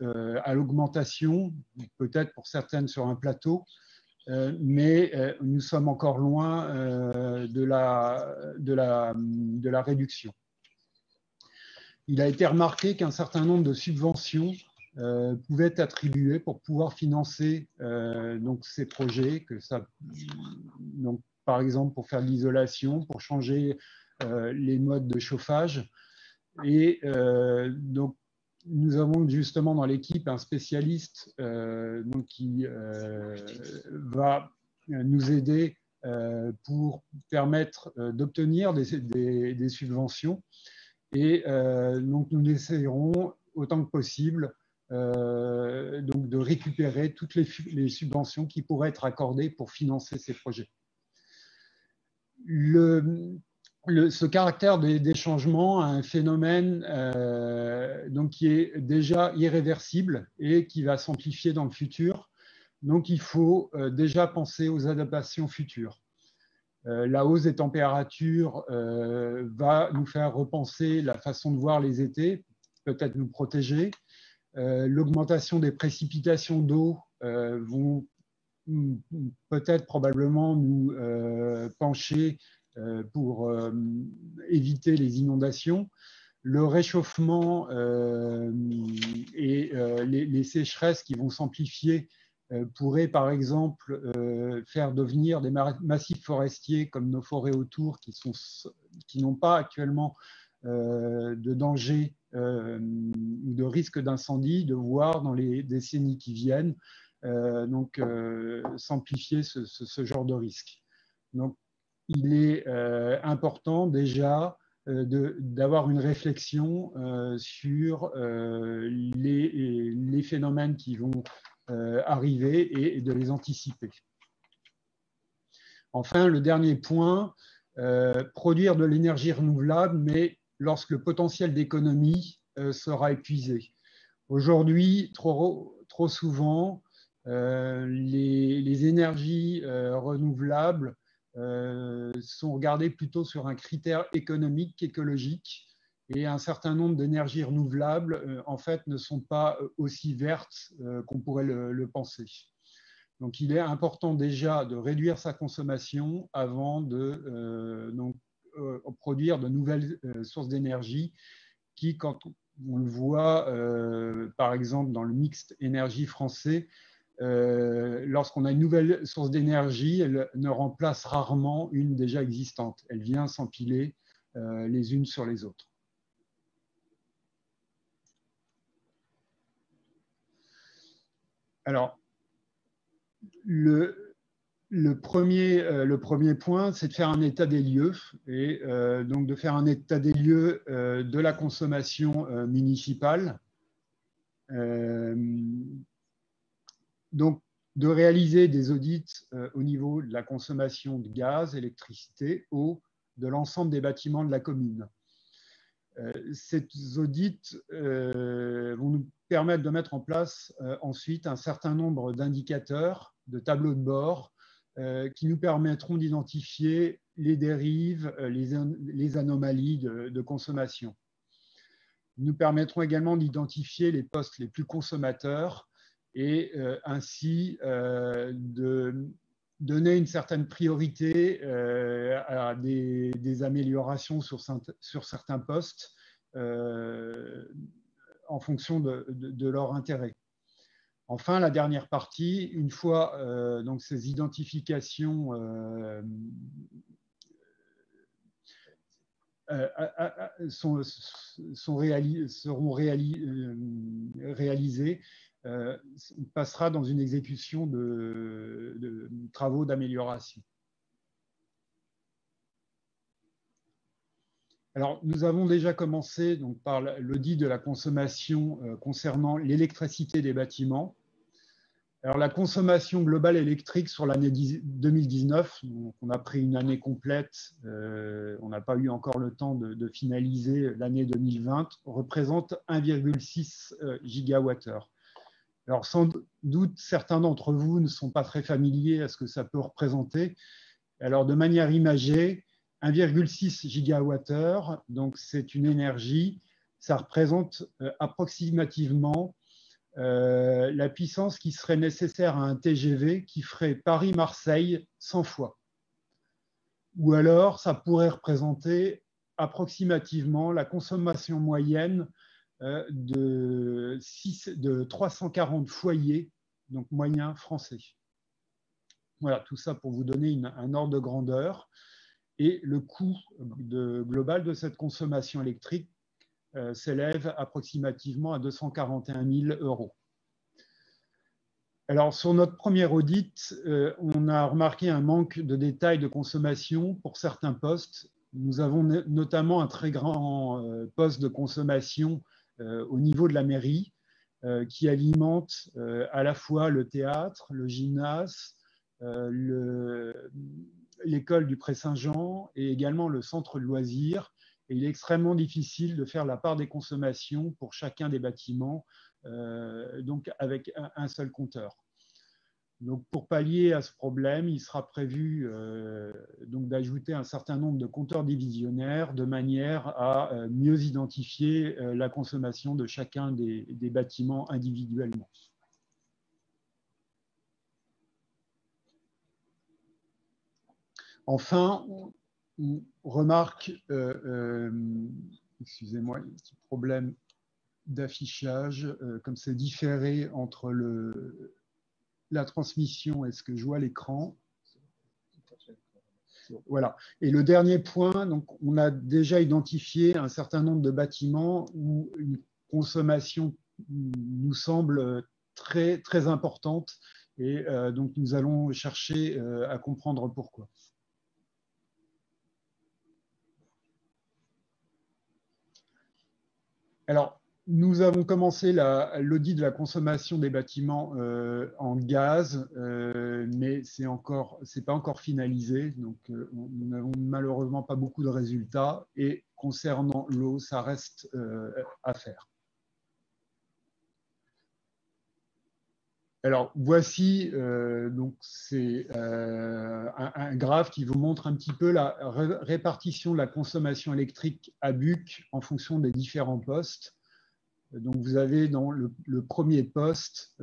à l'augmentation, peut-être pour certaines sur un plateau, mais nous sommes encore loin de la réduction. Il a été remarqué qu'un certain nombre de subventions pouvaient être attribuées pour pouvoir financer donc ces projets, donc, par exemple pour faire de l'isolation, pour changer les modes de chauffage. Et donc, nous avons justement dans l'équipe un spécialiste qui va nous aider pour permettre d'obtenir des subventions. Et donc, nous essayerons autant que possible donc de récupérer toutes les subventions qui pourraient être accordées pour financer ces projets. Ce caractère des changements a un phénomène donc qui est déjà irréversible et qui va s'amplifier dans le futur. Donc, il faut déjà penser aux adaptations futures. La hausse des températures va nous faire repenser la façon de voir les étés, peut-être nous protéger. L'augmentation des précipitations d'eau vont peut-être probablement nous pencher pour éviter les inondations. Le réchauffement et les sécheresses qui vont s'amplifier pourraient par exemple faire devenir des massifs forestiers comme nos forêts autour qui n'ont pas actuellement de danger ou de risque d'incendie, de voir dans les décennies qui viennent s'amplifier ce genre de risque. Donc, il est important déjà d'avoir une réflexion sur les phénomènes qui vont arriver et de les anticiper. Enfin, le dernier point, produire de l'énergie renouvelable, mais lorsque le potentiel d'économie sera épuisé. Aujourd'hui, trop souvent, les énergies renouvelables sont regardées plutôt sur un critère économique qu'écologique, et un certain nombre d'énergies renouvelables en fait ne sont pas aussi vertes qu'on pourrait le penser. Donc il est important déjà de réduire sa consommation avant de produire de nouvelles sources d'énergie qui, quand on le voit par exemple dans le mix énergie français, lorsqu'on a une nouvelle source d'énergie, elle ne remplace rarement une déjà existante. Elle vient s'empiler les unes sur les autres. Alors, le premier point, c'est de faire un état des lieux et donc de faire un état des lieux de la consommation municipale. Donc, de réaliser des audits au niveau de la consommation de gaz, électricité, eau, de l'ensemble des bâtiments de la commune. Ces audits vont nous permettre de mettre en place ensuite un certain nombre d'indicateurs, de tableaux de bord, qui nous permettront d'identifier les dérives, les anomalies de consommation. Ils nous permettront également d'identifier les postes les plus consommateurs et ainsi de donner une certaine priorité à des améliorations sur certains postes en fonction de leur intérêt. Enfin, la dernière partie, une fois donc ces identifications seront réalisées, on passera dans une exécution de travaux d'amélioration. Alors, nous avons déjà commencé donc, par l'audit de la consommation concernant l'électricité des bâtiments. Alors, la consommation globale électrique sur l'année 2019, donc on a pris une année complète, on n'a pas eu encore le temps de finaliser l'année 2020, représente 1,6 gigawattheures. Alors, sans doute, certains d'entre vous ne sont pas très familiers à ce que ça peut représenter. Alors, de manière imagée, 1,6 gigawattheures, donc c'est une énergie, ça représente approximativement la puissance qui serait nécessaire à un TGV qui ferait Paris-Marseille 100 fois. Ou alors, ça pourrait représenter approximativement la consommation moyenne de 340 foyers, donc moyens français. Voilà, tout ça pour vous donner un ordre de grandeur. Et le coût global de cette consommation électrique s'élève approximativement à 241 000 €. Alors, sur notre premier audit, on a remarqué un manque de détails de consommation pour certains postes. Nous avons notamment un très grand poste de consommation au niveau de la mairie qui alimente à la fois le théâtre, le gymnase, l'école du Pré-Saint-Jean et également le centre de loisirs. Et il est extrêmement difficile de faire la part des consommations pour chacun des bâtiments, donc avec un seul compteur. Donc, pour pallier à ce problème, il sera prévu donc d'ajouter un certain nombre de compteurs divisionnaires de manière à mieux identifier la consommation de chacun des bâtiments individuellement. Enfin, on remarque, excusez-moi, il y a un petit problème d'affichage, comme c'est différé entre la transmission et ce que je vois à l'écran. Voilà. Et le dernier point, donc, on a déjà identifié un certain nombre de bâtiments où une consommation nous semble très, très importante et donc nous allons chercher à comprendre pourquoi. Alors, nous avons commencé l'audit de la consommation des bâtiments en gaz, mais c'est pas encore finalisé, donc nous n'avons malheureusement pas beaucoup de résultats. Et concernant l'eau, ça reste à faire. Alors, voici donc c'est un graphe qui vous montre un petit peu la répartition de la consommation électrique à Buc en fonction des différents postes. Donc, vous avez dans le premier poste,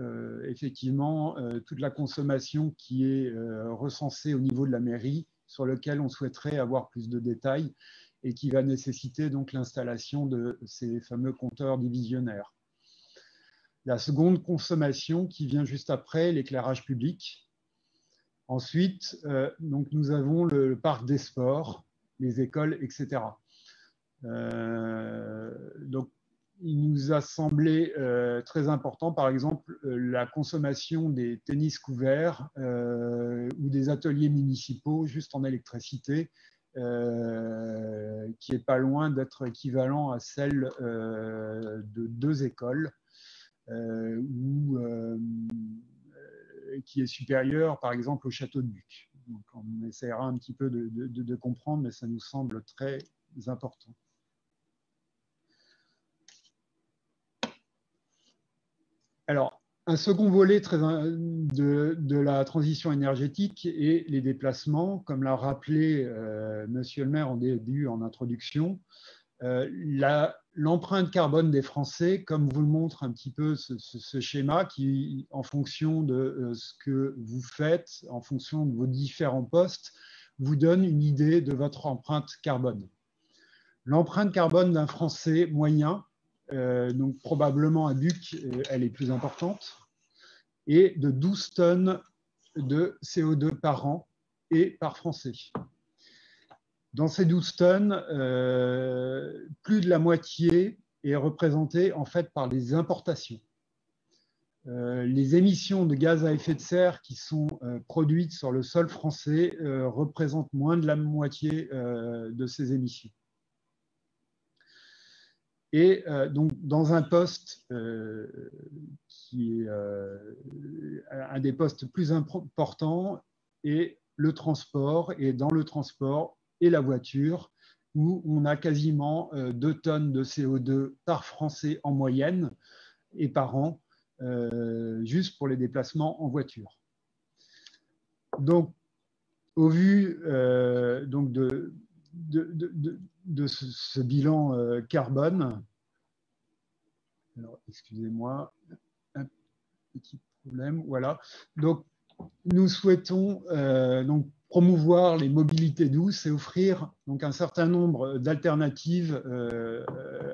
effectivement, toute la consommation qui est recensée au niveau de la mairie, sur lequel on souhaiterait avoir plus de détails et qui va nécessiter donc l'installation de ces fameux compteurs divisionnaires. La seconde consommation qui vient juste après, l'éclairage public. Ensuite, donc nous avons le parc des sports, les écoles, etc. Donc, il nous a semblé très important, par exemple, la consommation des tennis couverts ou des ateliers municipaux juste en électricité, qui n'est pas loin d'être équivalent à celle de 2 écoles. Qui est supérieur, par exemple, au château de Buc. Donc, on essaiera un petit peu de comprendre, mais ça nous semble très important. Alors, un second volet de la transition énergétique est les déplacements, comme l'a rappelé Monsieur le maire en début, en introduction. L'empreinte carbone des Français, comme vous le montre un petit peu ce schéma, qui, en fonction de ce que vous faites, en fonction de vos différents postes, vous donne une idée de votre empreinte carbone. L'empreinte carbone d'un Français moyen, donc probablement à Buc, elle est plus importante, est de 12 tonnes de CO2 par an et par Français. Dans ces 12 tonnes, plus de la moitié est représentée en fait par les importations. Les émissions de gaz à effet de serre qui sont produites sur le sol français représentent moins de la moitié de ces émissions. Et donc, dans un poste qui est un des postes plus importants est le transport, et dans le transport et la voiture, où on a quasiment 2 tonnes de CO2 par Français en moyenne et par an, juste pour les déplacements en voiture. Donc, au vu donc de ce bilan carbone, alors excusez-moi, un petit problème, voilà. Donc, nous souhaitons donc promouvoir les mobilités douces et offrir donc un certain nombre d'alternatives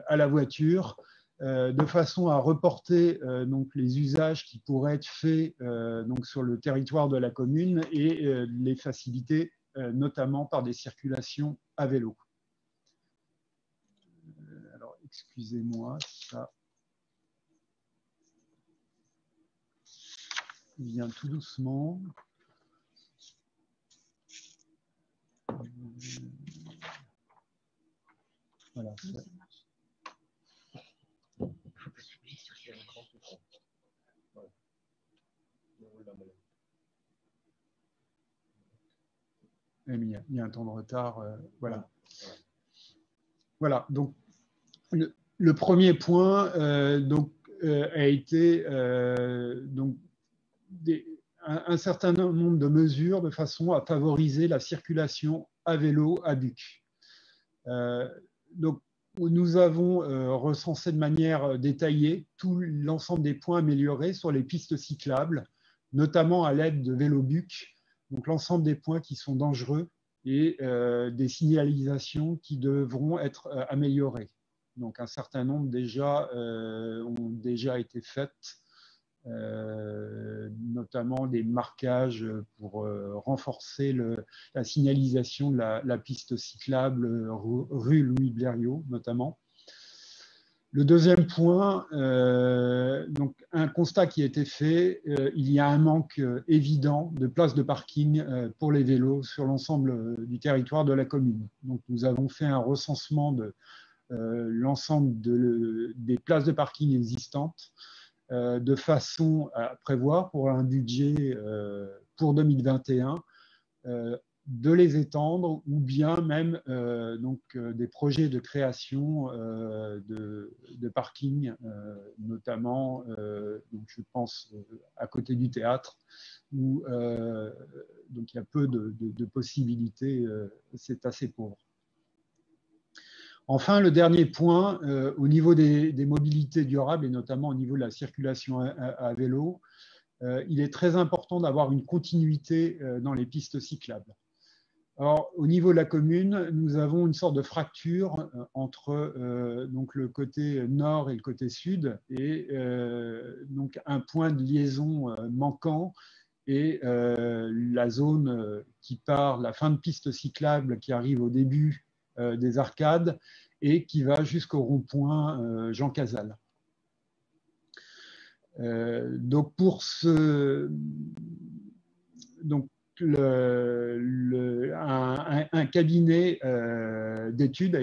à la voiture, de façon à reporter donc les usages qui pourraient être faits donc sur le territoire de la commune et les faciliter notamment par des circulations à vélo. Alors, excusez-moi, ça vient tout doucement. Voilà. Il y a un temps de retard. Voilà. Voilà. Donc, le premier point a été un certain nombre de mesures de façon à favoriser la circulation à vélo à Buc. Donc, nous avons recensé de manière détaillée tout l'ensemble des points améliorés sur les pistes cyclables, notamment à l'aide de Vélobuc, donc l'ensemble des points qui sont dangereux et des signalisations qui devront être améliorées. Donc un certain nombre ont déjà été faites, notamment des marquages pour renforcer la signalisation de la piste cyclable rue Louis Blériot notamment. Le deuxième point, donc un constat qui a été fait, il y a un manque évident de places de parking pour les vélos sur l'ensemble du territoire de la commune. Donc nous avons fait un recensement de l'ensemble des places de parking existantes de façon à prévoir pour un budget pour 2021 de les étendre ou bien même des projets de création de parking, notamment, donc je pense à côté du théâtre, où donc il y a peu de possibilités, c'est assez pauvre. Enfin, le dernier point, au niveau des mobilités durables et notamment au niveau de la circulation à vélo, il est très important d'avoir une continuité dans les pistes cyclables. Alors, au niveau de la commune, nous avons une sorte de fracture entre donc le côté nord et le côté sud, et donc un point de liaison manquant et la zone qui part, la fin de piste cyclable qui arrive au début des arcades et qui va jusqu'au rond-point Jean Casal. Donc pour un cabinet d'études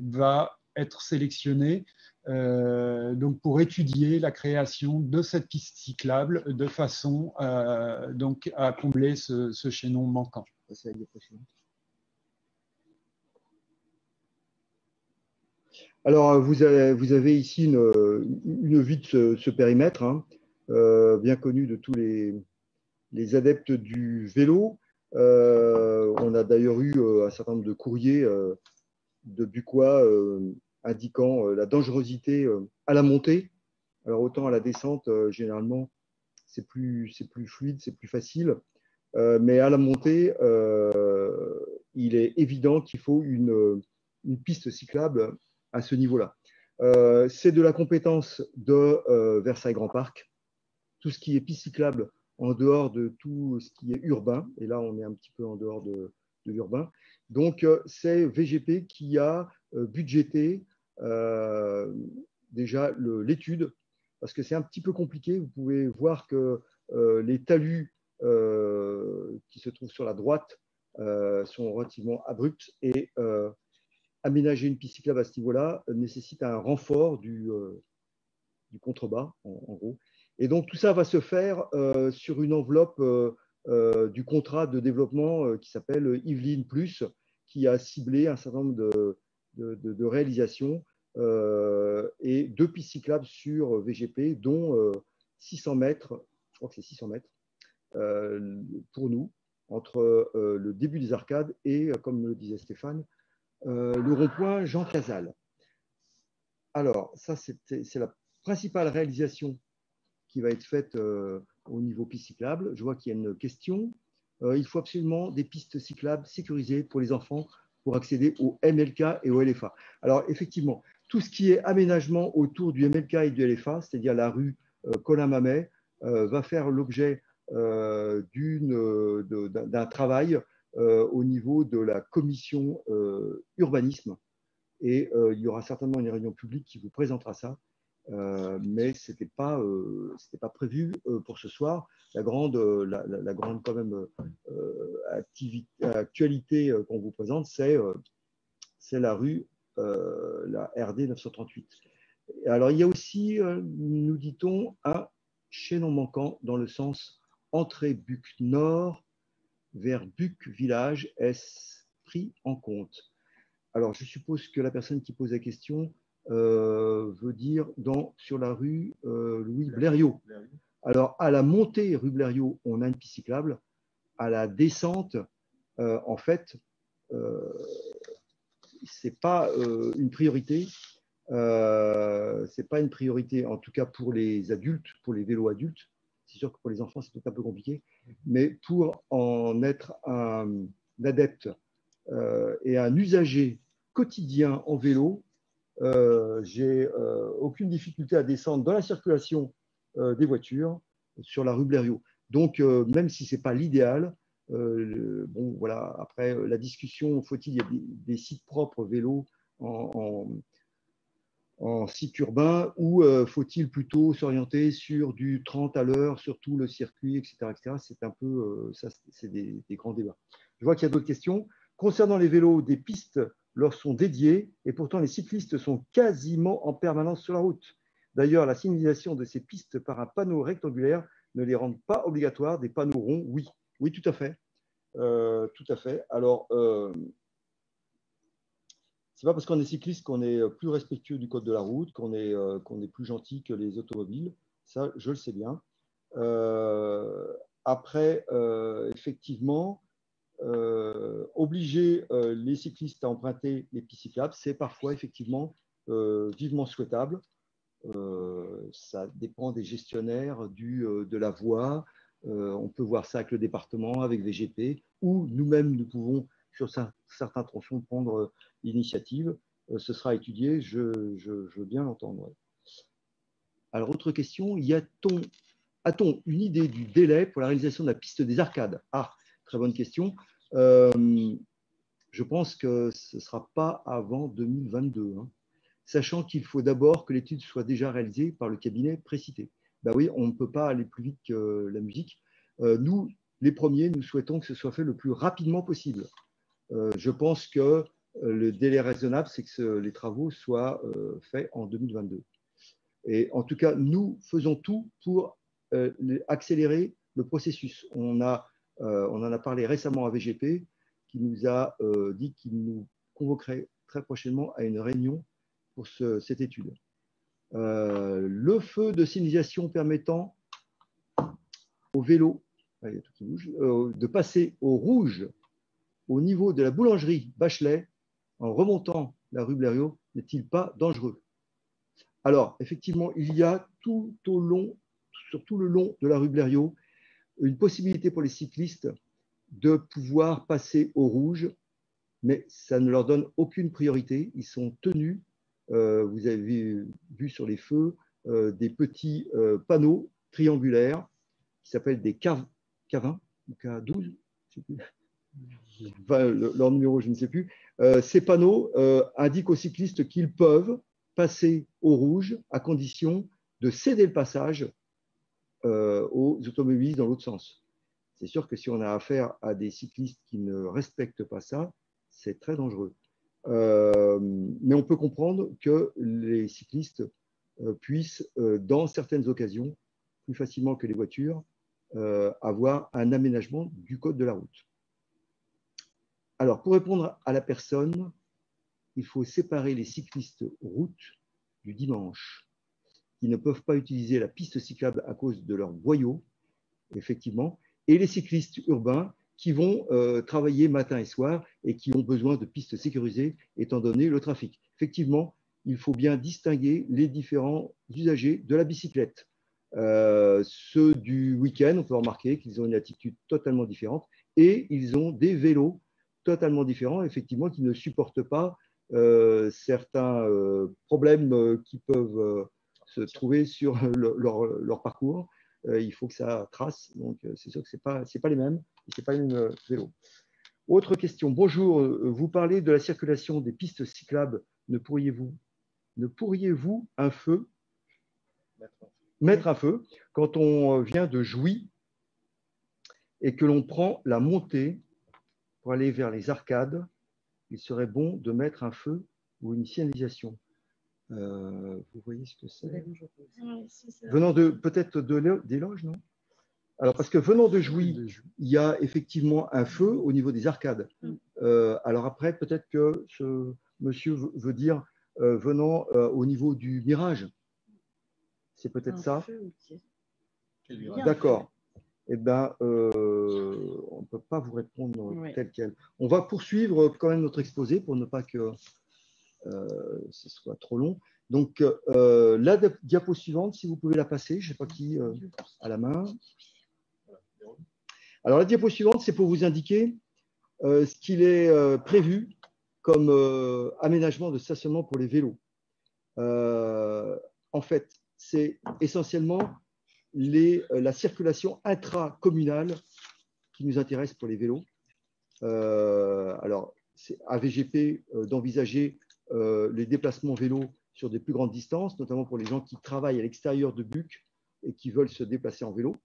va être sélectionné donc pour étudier la création de cette piste cyclable de façon donc à combler ce chaînon manquant. Alors, vous avez ici une vue de ce périmètre, hein, bien connu de tous les adeptes du vélo. On a d'ailleurs eu un certain nombre de courriers de Bucquois indiquant la dangerosité à la montée. Alors, autant à la descente, généralement, c'est plus fluide, c'est plus facile. Mais à la montée, il est évident qu'il faut une piste cyclable à ce niveau-là. C'est de la compétence de Versailles Grand Parc. Tout ce qui est piste cyclable en dehors de tout ce qui est urbain, et là on est un petit peu en dehors de l'urbain. Donc c'est VGP qui a budgété déjà l'étude, parce que c'est un petit peu compliqué. Vous pouvez voir que les talus qui se trouvent sur la droite sont relativement abrupts, et aménager une piste cyclable à ce niveau-là nécessite un renfort du contrebas, en gros. Et donc, tout ça va se faire sur une enveloppe du contrat de développement qui s'appelle Yvelines Plus, qui a ciblé un certain nombre de réalisations et 2 pistes cyclables sur VGP, dont 600 mètres, je crois que c'est 600 mètres, pour nous, entre le début des arcades et, comme le disait Stéphane, le rond-point Jean Casal. Alors, ça, c'est la principale réalisation qui va être faite au niveau piste cyclable. Je vois qu'il y a une question. Il faut absolument des pistes cyclables sécurisées pour les enfants pour accéder au MLK et au LFA. Alors, effectivement, tout ce qui est aménagement autour du MLK et du LFA, c'est-à-dire la rue Colin Mamet, va faire l'objet d'un travail au niveau de la commission urbanisme Et il y aura certainement une réunion publique qui vous présentera ça. Mais ce n'était pas prévu pour ce soir. La grande quand même, actualité qu'on vous présente, c'est la rue, la RD 938. Alors, il y a aussi, nous dit-on, un chaînon manquant dans le sens entrée Buc Nord vers Buc Village. Est-ce pris en compte? Alors, je suppose que la personne qui pose la question veut dire sur la rue Louis Blériot. Alors, à la montée rue Blériot, on a une piste cyclable. À la descente, en fait, ce n'est pas une priorité. C'est pas une priorité, en tout cas pour les adultes, pour les vélos adultes. C'est sûr que pour les enfants, c'est peut-être un peu compliqué. Mais pour en être un adepte et un usager quotidien en vélo, j'ai aucune difficulté à descendre dans la circulation des voitures sur la rue Blériot. Donc, même si ce n'est pas l'idéal, bon, voilà, après, la discussion, faut-il y a des sites propres vélos en site urbain ou faut-il plutôt s'orienter sur du 30 à l'heure, sur tout le circuit, etc. C'est un peu, ça, c'est des grands débats. Je vois qu'il y a d'autres questions. Concernant les vélos, des pistes leur sont dédiées et pourtant les cyclistes sont quasiment en permanence sur la route. D'ailleurs, la signalisation de ces pistes par un panneau rectangulaire ne les rend pas obligatoires. Des panneaux ronds, oui. Oui, tout à fait. Tout à fait. Alors, c'est pas parce qu'on est cycliste qu'on est plus respectueux du code de la route, qu'on est plus gentil que les automobiles. Ça, je le sais bien. Après, effectivement, obliger les cyclistes à emprunter les pistes cyclables, c'est parfois effectivement vivement souhaitable. Ça dépend des gestionnaires de la voie. On peut voir ça avec le département, avec VGP, ou nous-mêmes, nous pouvons, sur certains tronçons, prendre l'initiative. Ce sera étudié, je veux bien l'entendre. Alors, autre question, a-t-on une idée du délai pour la réalisation de la piste des Arcades? Ah, très bonne question. Je pense que ce ne sera pas avant 2022, hein, sachant qu'il faut d'abord que l'étude soit déjà réalisée par le cabinet précité. Ben oui, on ne peut pas aller plus vite que la musique. Nous, les premiers, nous souhaitons que ce soit fait le plus rapidement possible. Je pense que le délai raisonnable, c'est que les travaux soient faits en 2022. Et en tout cas, nous faisons tout pour accélérer le processus. On en a parlé récemment à VGP, qui nous a dit qu'il nous convoquerait très prochainement à une réunion pour cette étude. Le feu de signalisation permettant au vélo de passer au rouge au niveau de la boulangerie Bachelet en remontant la rue Blériot n'est-il pas dangereux? Alors, effectivement, il y a sur tout le long de la rue Blériot une possibilité pour les cyclistes de pouvoir passer au rouge, mais ça ne leur donne aucune priorité. Ils sont tenus, vous avez vu sur les feux, des petits panneaux triangulaires qui s'appellent des K20 ou K12, je ne sais plus. Enfin, leur numéro, je ne sais plus. Ces panneaux indiquent aux cyclistes qu'ils peuvent passer au rouge à condition de céder le passage aux automobilistes dans l'autre sens. C'est sûr que si on a affaire à des cyclistes qui ne respectent pas ça, c'est très dangereux. Mais on peut comprendre que les cyclistes puissent, dans certaines occasions, plus facilement que les voitures, avoir un aménagement du code de la route. Alors, pour répondre à la personne, il faut séparer les cyclistes route du dimanche, qui ne peuvent pas utiliser la piste cyclable à cause de leur boyau, effectivement, et les cyclistes urbains qui vont travailler matin et soir et qui ont besoin de pistes sécurisées étant donné le trafic. Effectivement, il faut bien distinguer les différents usagers de la bicyclette. Ceux du week-end, on peut remarquer qu'ils ont une attitude totalement différente et ils ont des vélos totalement différents, effectivement, qui ne supportent pas certains problèmes qui peuvent se trouver sur leur parcours. Il faut que ça trace, donc c'est sûr que ce n'est pas les mêmes, ce n'est pas les mêmes vélos. Autre question, bonjour, vous parlez de la circulation des pistes cyclables ne pourriez-vous un feu, mettre un feu quand on vient de Jouy et que l'on prend la montée pour aller vers les arcades, il serait bon de mettre un feu ou une signalisation. Vous voyez ce que c'est? Venant peut-être des loges, non? Alors, parce que venant de Jouy, il y a effectivement un feu au niveau des arcades. Alors après, peut-être que ce monsieur veut dire venant au niveau du virage. C'est peut-être ça? D'accord. Eh bien, on ne peut pas vous répondre tel quel. On va poursuivre quand même notre exposé pour ne pas que ce soit trop long. Donc, la diapo suivante, si vous pouvez la passer, je ne sais pas qui à la main. Alors, la diapo suivante, c'est pour vous indiquer ce qu'il est prévu comme aménagement de stationnement pour les vélos. En fait, c'est essentiellement la circulation intracommunale qui nous intéresse pour les vélos. Alors, c'est à VGP d'envisager les déplacements vélos sur des plus grandes distances, notamment pour les gens qui travaillent à l'extérieur de Buc et qui veulent se déplacer en vélo.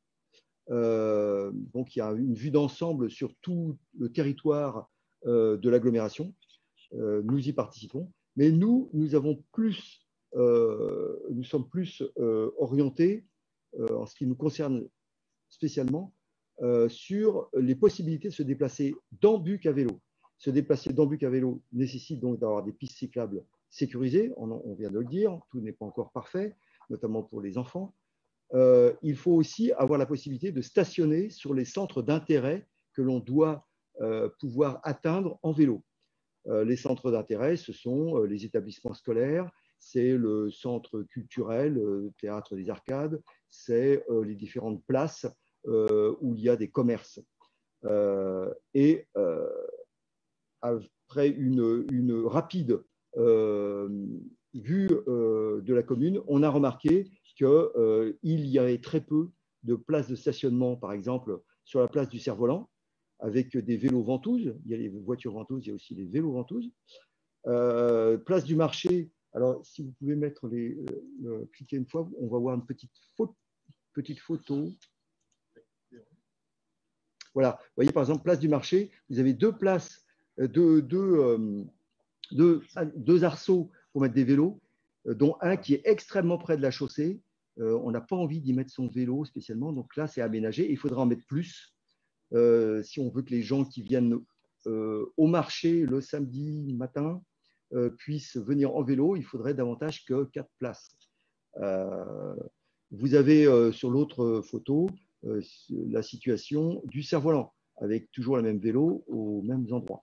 Donc, il y a une vue d'ensemble sur tout le territoire de l'agglomération. Nous y participons. Mais nous sommes plus orientés, en ce qui nous concerne spécialement, sur les possibilités de se déplacer dans Buc à vélo. Se déplacer dans Buc à vélo nécessite donc d'avoir des pistes cyclables sécurisées, on vient de le dire, tout n'est pas encore parfait, notamment pour les enfants. Il faut aussi avoir la possibilité de stationner sur les centres d'intérêt que l'on doit pouvoir atteindre en vélo. Les centres d'intérêt, ce sont les établissements scolaires, c'est le centre culturel, le théâtre des Arcades, c'est les différentes places où il y a des commerces. Et après une rapide vue de la commune, on a remarqué qu'il y avait très peu de places de stationnement, par exemple, sur la place du Cerf-Volant, avec des vélos ventouses. Il y a les voitures ventouses, il y a aussi les vélos ventouses. Place du marché, alors si vous pouvez mettre cliquer une fois, on va voir une petite photo. Voilà, vous voyez par exemple, place du marché, vous avez deux places, deux arceaux pour mettre des vélos, dont un qui est extrêmement près de la chaussée. On n'a pas envie d'y mettre son vélo spécialement, donc là c'est aménagé. Il faudra en mettre plus si on veut que les gens qui viennent au marché le samedi matin puissent venir en vélo. Il faudrait davantage que 4 places. Vous avez sur l'autre photo la situation du cerf-volant, avec toujours le même vélo aux mêmes endroits.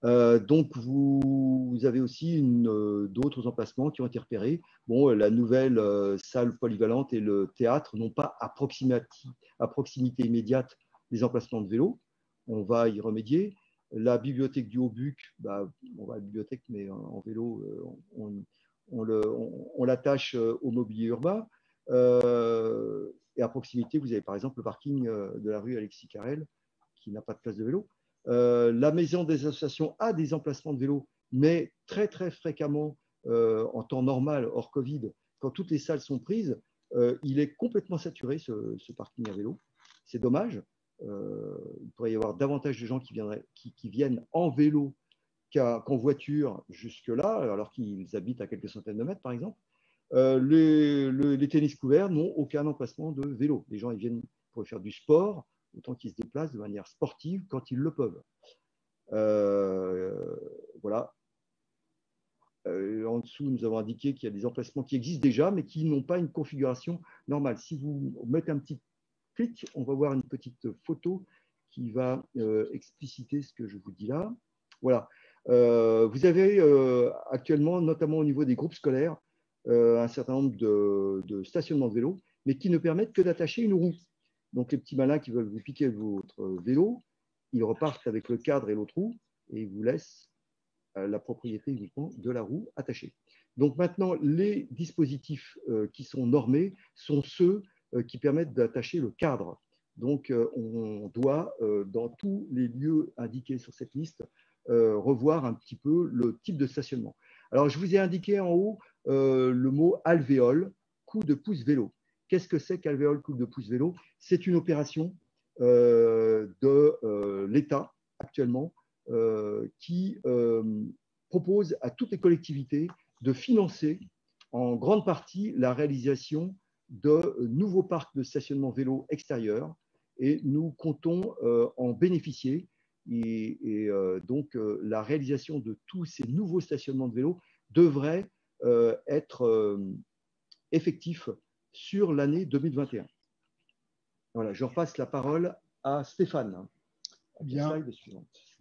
Donc, vous avez aussi d'autres emplacements qui ont été repérés. Bon, la nouvelle salle polyvalente et le théâtre n'ont pas à proximité immédiate des emplacements de vélo. On va y remédier. La bibliothèque du Haut-Buc, on va à la bibliothèque, mais en vélo, on l'attache au mobilier urbain. Et à proximité, vous avez par exemple le parking de la rue Alexis Carrel, qui n'a pas de place de vélo. La maison des associations a des emplacements de vélo, mais très très fréquemment, en temps normal, hors Covid, quand toutes les salles sont prises, il est complètement saturé ce parking à vélo. C'est dommage. Il pourrait y avoir davantage de gens qui viennent en vélo qu'en voiture jusque-là, alors qu'ils habitent à quelques centaines de mètres, par exemple. Les tennis couverts n'ont aucun emplacement de vélo. Les gens ils viennent pour faire du sport, autant qu'ils se déplacent de manière sportive quand ils le peuvent. Voilà. En dessous, nous avons indiqué qu'il y a des emplacements qui existent déjà, mais qui n'ont pas une configuration normale. Si vous mettez un petit clic, on va voir une petite photo qui va expliciter ce que je vous dis là. Voilà. Vous avez actuellement, notamment au niveau des groupes scolaires, un certain nombre de stationnements de vélo, mais qui ne permettent que d'attacher une roue. Donc, les petits malins qui veulent vous piquer votre vélo, ils repartent avec le cadre et l'autre roue et ils vous laissent la propriété uniquement de la roue attachée. Donc, maintenant, les dispositifs qui sont normés sont ceux qui permettent d'attacher le cadre. Donc, on doit, dans tous les lieux indiqués sur cette liste, revoir un petit peu le type de stationnement. Alors, je vous ai indiqué en haut le mot alvéole, coup de pouce vélo. Qu'est-ce que c'est qu'alvéole, coup de pouce vélo? C'est une opération de l'État actuellement qui propose à toutes les collectivités de financer en grande partie la réalisation de nouveaux parcs de stationnement vélo extérieurs et nous comptons en bénéficier. Donc, la réalisation de tous ces nouveaux stationnements de vélo devrait être effectif sur l'année 2021. Voilà, je repasse la parole à Stéphane. Bien.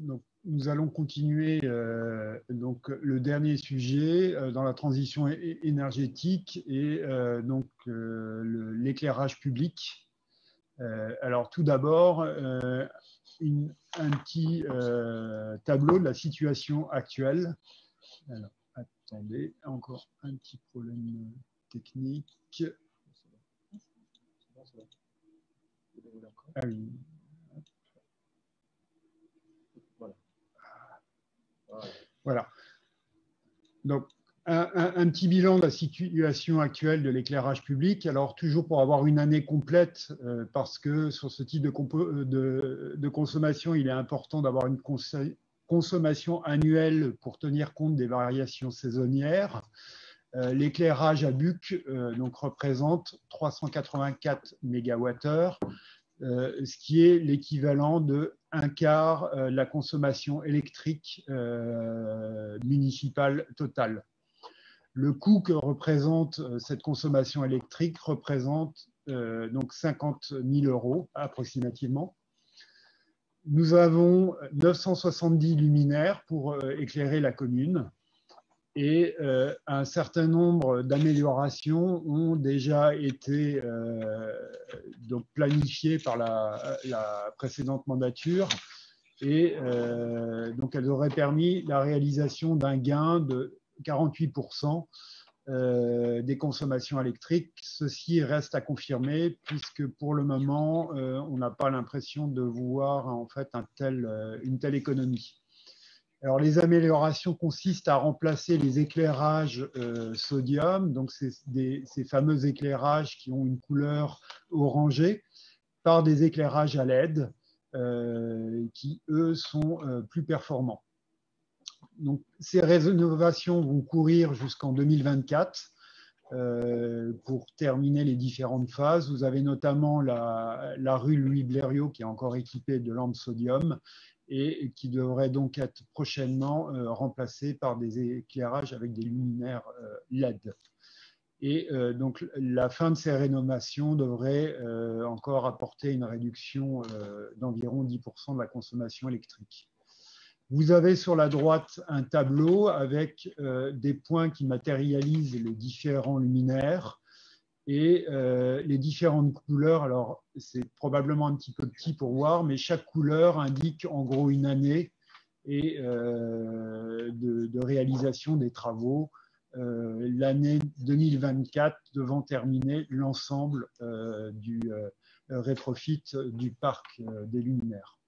Donc, nous allons continuer donc, le dernier sujet dans la transition énergétique et donc l'éclairage public. Alors tout d'abord, un petit tableau de la situation actuelle. Alors, attendez, encore un petit problème technique. Ah oui. Voilà. Donc, un petit bilan de la situation actuelle de l'éclairage public. Alors, toujours pour avoir une année complète, parce que sur ce type de consommation, il est important d'avoir une consommation annuelle pour tenir compte des variations saisonnières. L'éclairage à Buc donc, représente 384 MWh, ce qui est l'équivalent de un quart de la consommation électrique municipale totale. Le coût que représente cette consommation électrique représente donc 50 000 € approximativement. Nous avons 970 luminaires pour éclairer la commune et un certain nombre d'améliorations ont déjà été donc planifiées par la précédente mandature et donc elles auraient permis la réalisation d'un gain de 48% des consommations électriques. Ceci reste à confirmer puisque pour le moment, on n'a pas l'impression de voir en fait une telle économie. Alors, les améliorations consistent à remplacer les éclairages sodium, donc ces fameux éclairages qui ont une couleur orangée, par des éclairages à LED qui, eux, sont plus performants. Donc, ces rénovations vont courir jusqu'en 2024 pour terminer les différentes phases. Vous avez notamment la rue Louis Blériot qui est encore équipée de lampes sodium et qui devrait donc être prochainement remplacée par des éclairages avec des luminaires LED. Et donc la fin de ces rénovations devrait encore apporter une réduction d'environ 10% de la consommation électrique. Vous avez sur la droite un tableau avec des points qui matérialisent les différents luminaires et les différentes couleurs. Alors, c'est probablement un petit peu petit pour voir, mais chaque couleur indique en gros une année et de réalisation des travaux. L'année 2024 devant terminer l'ensemble du rétrofit du parc des luminaires.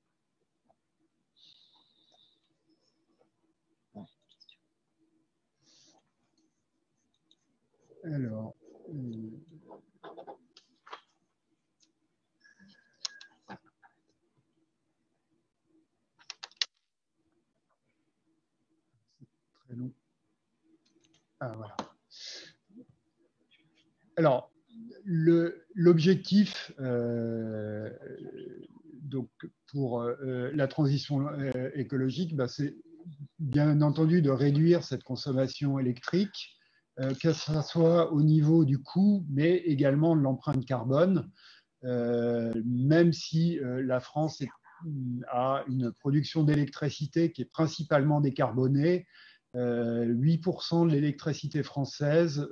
Alors, c'est très long. Ah, voilà. Alors, l'objectif donc pour la transition écologique, c'est bien entendu de réduire cette consommation électrique, que ce soit au niveau du coût, mais également de l'empreinte carbone, même si la France a une production d'électricité qui est principalement décarbonée. 8% de l'électricité française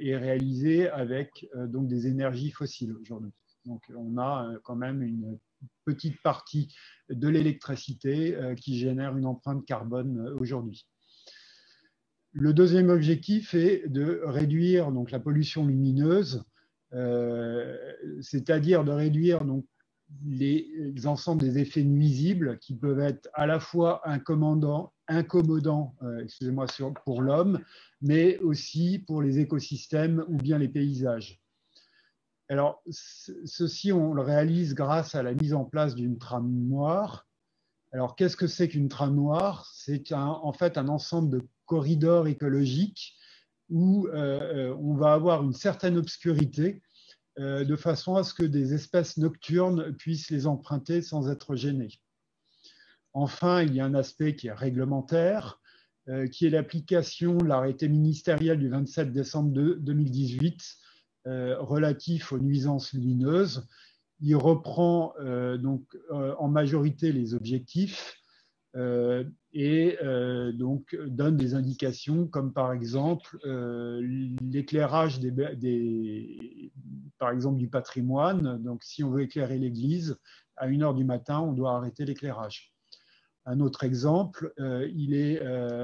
est réalisée avec donc des énergies fossiles aujourd'hui. Donc on a quand même une petite partie de l'électricité qui génère une empreinte carbone aujourd'hui. Le deuxième objectif est de réduire donc la pollution lumineuse, c'est-à-dire de réduire donc les ensembles des effets nuisibles qui peuvent être à la fois incommodants excusez-moi, pour l'homme, mais aussi pour les écosystèmes ou bien les paysages. Alors, ceci, on le réalise grâce à la mise en place d'une trame noire. Alors, qu'est-ce que c'est qu'une trame noire? C'est en fait un ensemble de corridors écologiques où on va avoir une certaine obscurité de façon à ce que des espèces nocturnes puissent les emprunter sans être gênées. Enfin, il y a un aspect qui est réglementaire, qui est l'application de l'arrêté ministériel du 27 décembre 2018 relatif aux nuisances lumineuses. Il reprend donc en majorité les objectifs et donc donne des indications comme par exemple l'éclairage par exemple du patrimoine. Donc si on veut éclairer l'église, à 1 h du matin, on doit arrêter l'éclairage. Un autre exemple, il est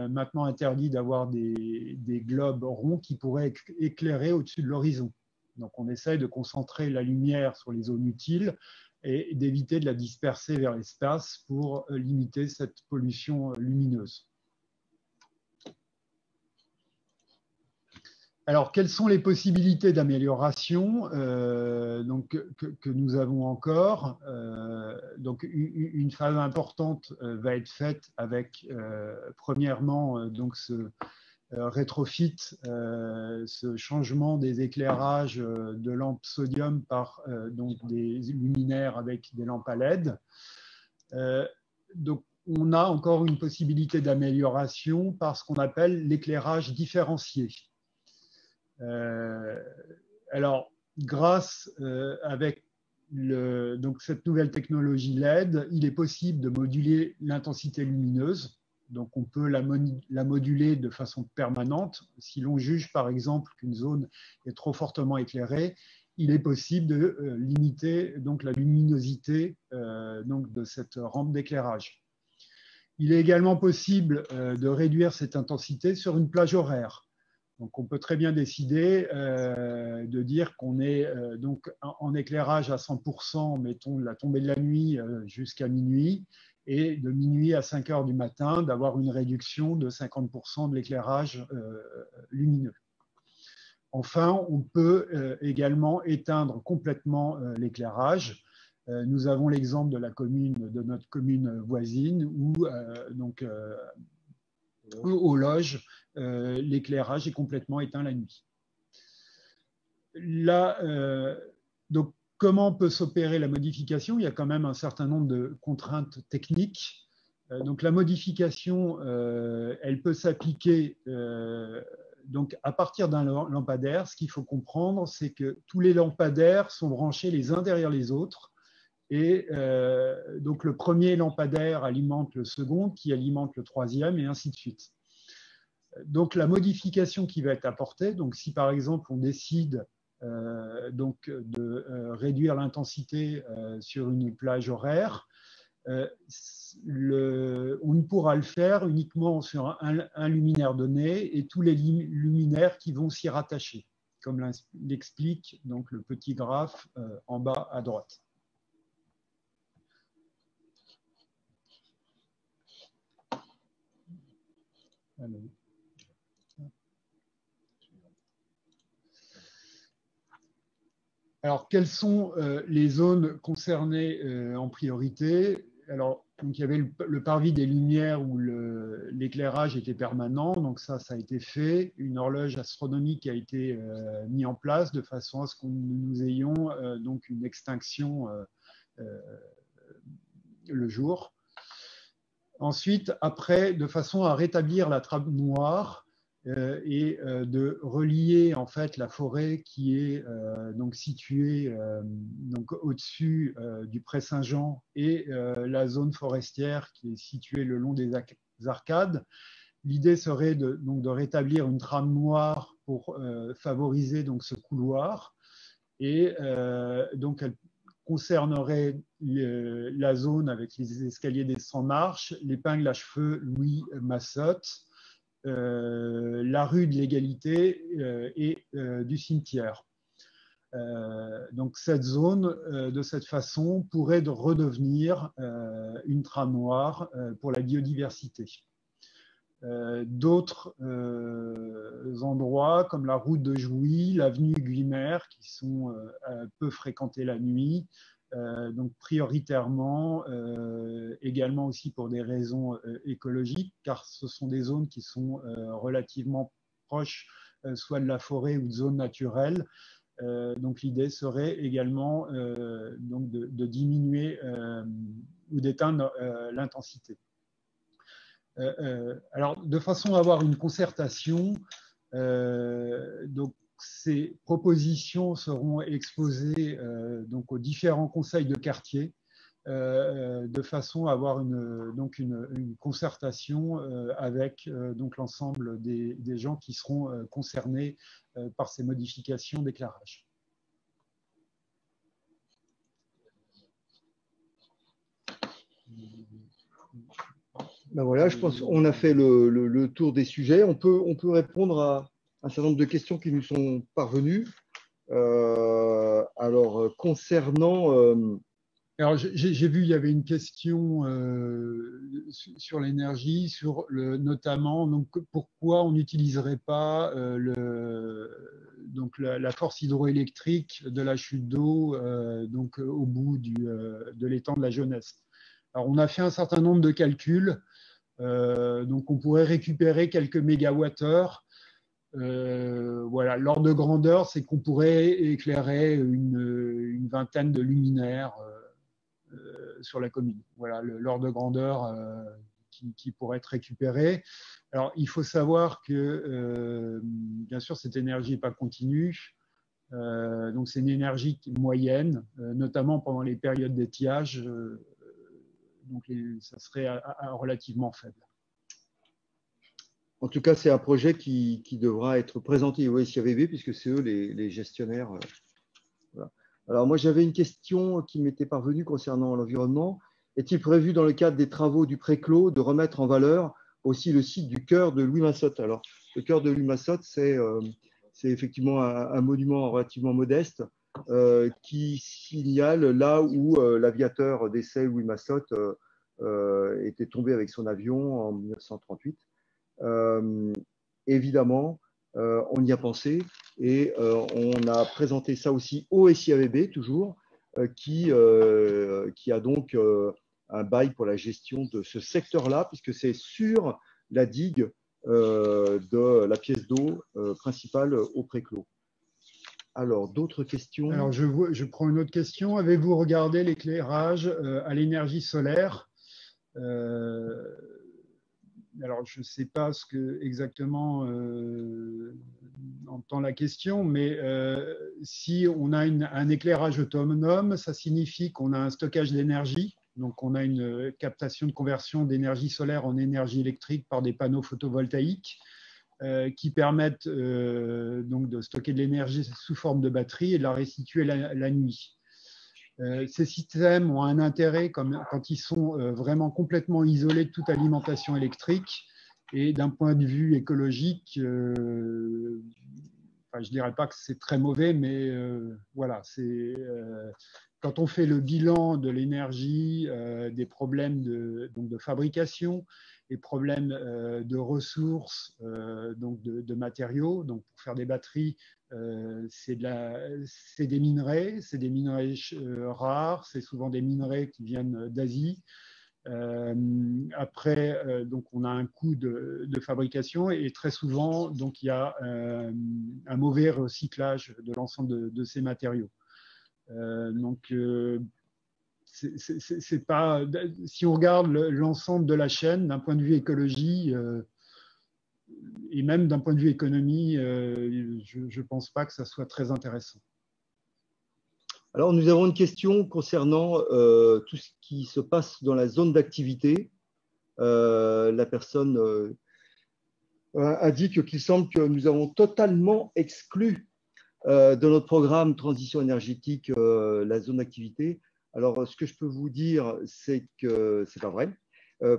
maintenant interdit d'avoir des globes ronds qui pourraient éclairer au-dessus de l'horizon. Donc on essaye de concentrer la lumière sur les zones utiles et d'éviter de la disperser vers l'espace pour limiter cette pollution lumineuse. Alors, quelles sont les possibilités d'amélioration que nous avons encore? Donc, une phase importante va être faite avec, premièrement, donc ce rétrofit, ce changement des éclairages de lampes sodium par donc des luminaires avec des lampes à LED. Donc, on a encore une possibilité d'amélioration par ce qu'on appelle l'éclairage différencié. Alors, grâce avec donc cette nouvelle technologie LED, il est possible de moduler l'intensité lumineuse. Donc, on peut la moduler de façon permanente. Si l'on juge, par exemple, qu'une zone est trop fortement éclairée, il est possible de limiter donc, la luminosité donc, de cette rampe d'éclairage. Il est également possible de réduire cette intensité sur une plage horaire. Donc, on peut très bien décider de dire qu'on est donc en éclairage à 100%, mettons la tombée de la nuit jusqu'à minuit, et de minuit à 5 h du matin, d'avoir une réduction de 50% de l'éclairage lumineux. Enfin, on peut également éteindre complètement l'éclairage. Nous avons l'exemple de notre commune voisine où donc, aux loges, l'éclairage est complètement éteint la nuit. Là, donc, comment peut s'opérer la modification? Il y a quand même un certain nombre de contraintes techniques. Donc, la modification, elle peut s'appliquer donc, à partir d'un lampadaire. Ce qu'il faut comprendre, c'est que tous les lampadaires sont branchés les uns derrière les autres. Et donc, le premier lampadaire alimente le second, qui alimente le troisième, et ainsi de suite. Donc, la modification qui va être apportée, donc si par exemple on décide donc de réduire l'intensité sur une plage horaire, on ne pourra le faire uniquement sur un luminaire donné et tous les luminaires qui vont s'y rattacher, comme l'explique donc le petit graphe en bas à droite. Alors, quelles sont les zones concernées en priorité? Alors, donc, il y avait le parvis des lumières où l'éclairage était permanent, donc ça a été fait. Une horloge astronomique a été mise en place de façon à ce que nous ayons donc une extinction le jour. Ensuite, après, de façon à rétablir la trappe noire, et de relier en fait la forêt qui est donc située donc au-dessus du Pré Saint-Jean et la zone forestière qui est située le long des arcades. L'idée serait donc de rétablir une trame noire pour favoriser donc ce couloir, et donc elle concernerait la zone avec les escaliers des 100 marches, l'épingle à cheveux Louis Massotte, la rue de l'Égalité et du cimetière. Donc cette zone, de cette façon, pourrait redevenir une trame noire pour la biodiversité. D'autres endroits, comme la route de Jouy, l'avenue Guimer, qui sont peu fréquentés la nuit, donc prioritairement, également aussi pour des raisons écologiques, car ce sont des zones qui sont relativement proches soit de la forêt ou de zones naturelles. Donc l'idée serait également donc de diminuer ou d'éteindre l'intensité. Alors, de façon à avoir une concertation, donc ces propositions seront exposées donc aux différents conseils de quartier, de façon à avoir une concertation avec donc l'ensemble des gens qui seront concernés par ces modifications d'éclairage. Ben voilà, je pense qu'on a fait le tour des sujets. On peut répondre à un certain nombre de questions qui nous sont parvenues. Alors, concernant… Alors, j'ai vu, il y avait une question sur l'énergie, notamment donc, pourquoi on n'utiliserait pas donc la force hydroélectrique de la chute d'eau donc au bout de l'étang de la Jeunesse. Alors, on a fait un certain nombre de calculs. Donc, on pourrait récupérer quelques mégawattheures. Voilà, l'ordre de grandeur, c'est qu'on pourrait éclairer une vingtaine de luminaires sur la commune. Voilà, l'ordre de grandeur qui pourrait être récupéré. Alors, il faut savoir que, bien sûr, cette énergie n'est pas continue. Donc, c'est une énergie moyenne, notamment pendant les périodes d'étiage. Donc, ça serait relativement faible. En tout cas, c'est un projet qui devra être présenté au SIAVB, puisque c'est eux les gestionnaires. Voilà. Alors, moi, j'avais une question qui m'était parvenue concernant l'environnement. Est-il prévu, dans le cadre des travaux du Pré-Clos, de remettre en valeur aussi le site du Chœur de Louis Massotte? Alors, le Chœur de Louis Massotte, c'est effectivement un monument relativement modeste qui signale là où l'aviateur d'essai Louis Massotte était tombé avec son avion en 1938. Évidemment, on y a pensé et on a présenté ça aussi au SIAVB, toujours, qui a donc un bail pour la gestion de ce secteur-là, puisque c'est sur la digue de la pièce d'eau principale au Pré-Clos. Alors, d'autres questions? Alors, je prends une autre question. Avez-vous regardé l'éclairage à l'énergie solaire? Alors, je ne sais pas ce que exactement entend la question, mais si on a un éclairage autonome, ça signifie qu'on a un stockage d'énergie. Donc, on a une captation de conversion d'énergie solaire en énergie électrique par des panneaux photovoltaïques qui permettent donc de stocker de l'énergie sous forme de batterie et de la restituer la nuit. Ces systèmes ont un intérêt quand ils sont vraiment complètement isolés de toute alimentation électrique, et d'un point de vue écologique, enfin, je ne dirais pas que c'est très mauvais, mais voilà, quand on fait le bilan de l'énergie, des problèmes de fabrication, les problèmes de ressources, donc de matériaux, donc pour faire des batteries, c'est des minerais rares, c'est souvent des minerais qui viennent d'Asie. Après, donc on a un coût de fabrication et très souvent, donc il y a un mauvais recyclage de l'ensemble de ces matériaux. Donc, c'est pas, si on regarde l'ensemble de la chaîne d'un point de vue écologie et même d'un point de vue économie, je ne pense pas que ça soit très intéressant. Alors, nous avons une question concernant tout ce qui se passe dans la zone d'activité. La personne indique qu'il semble que nous avons totalement exclu de notre programme Transition énergétique la zone d'activité. Alors, ce que je peux vous dire, c'est que ce n'est pas vrai,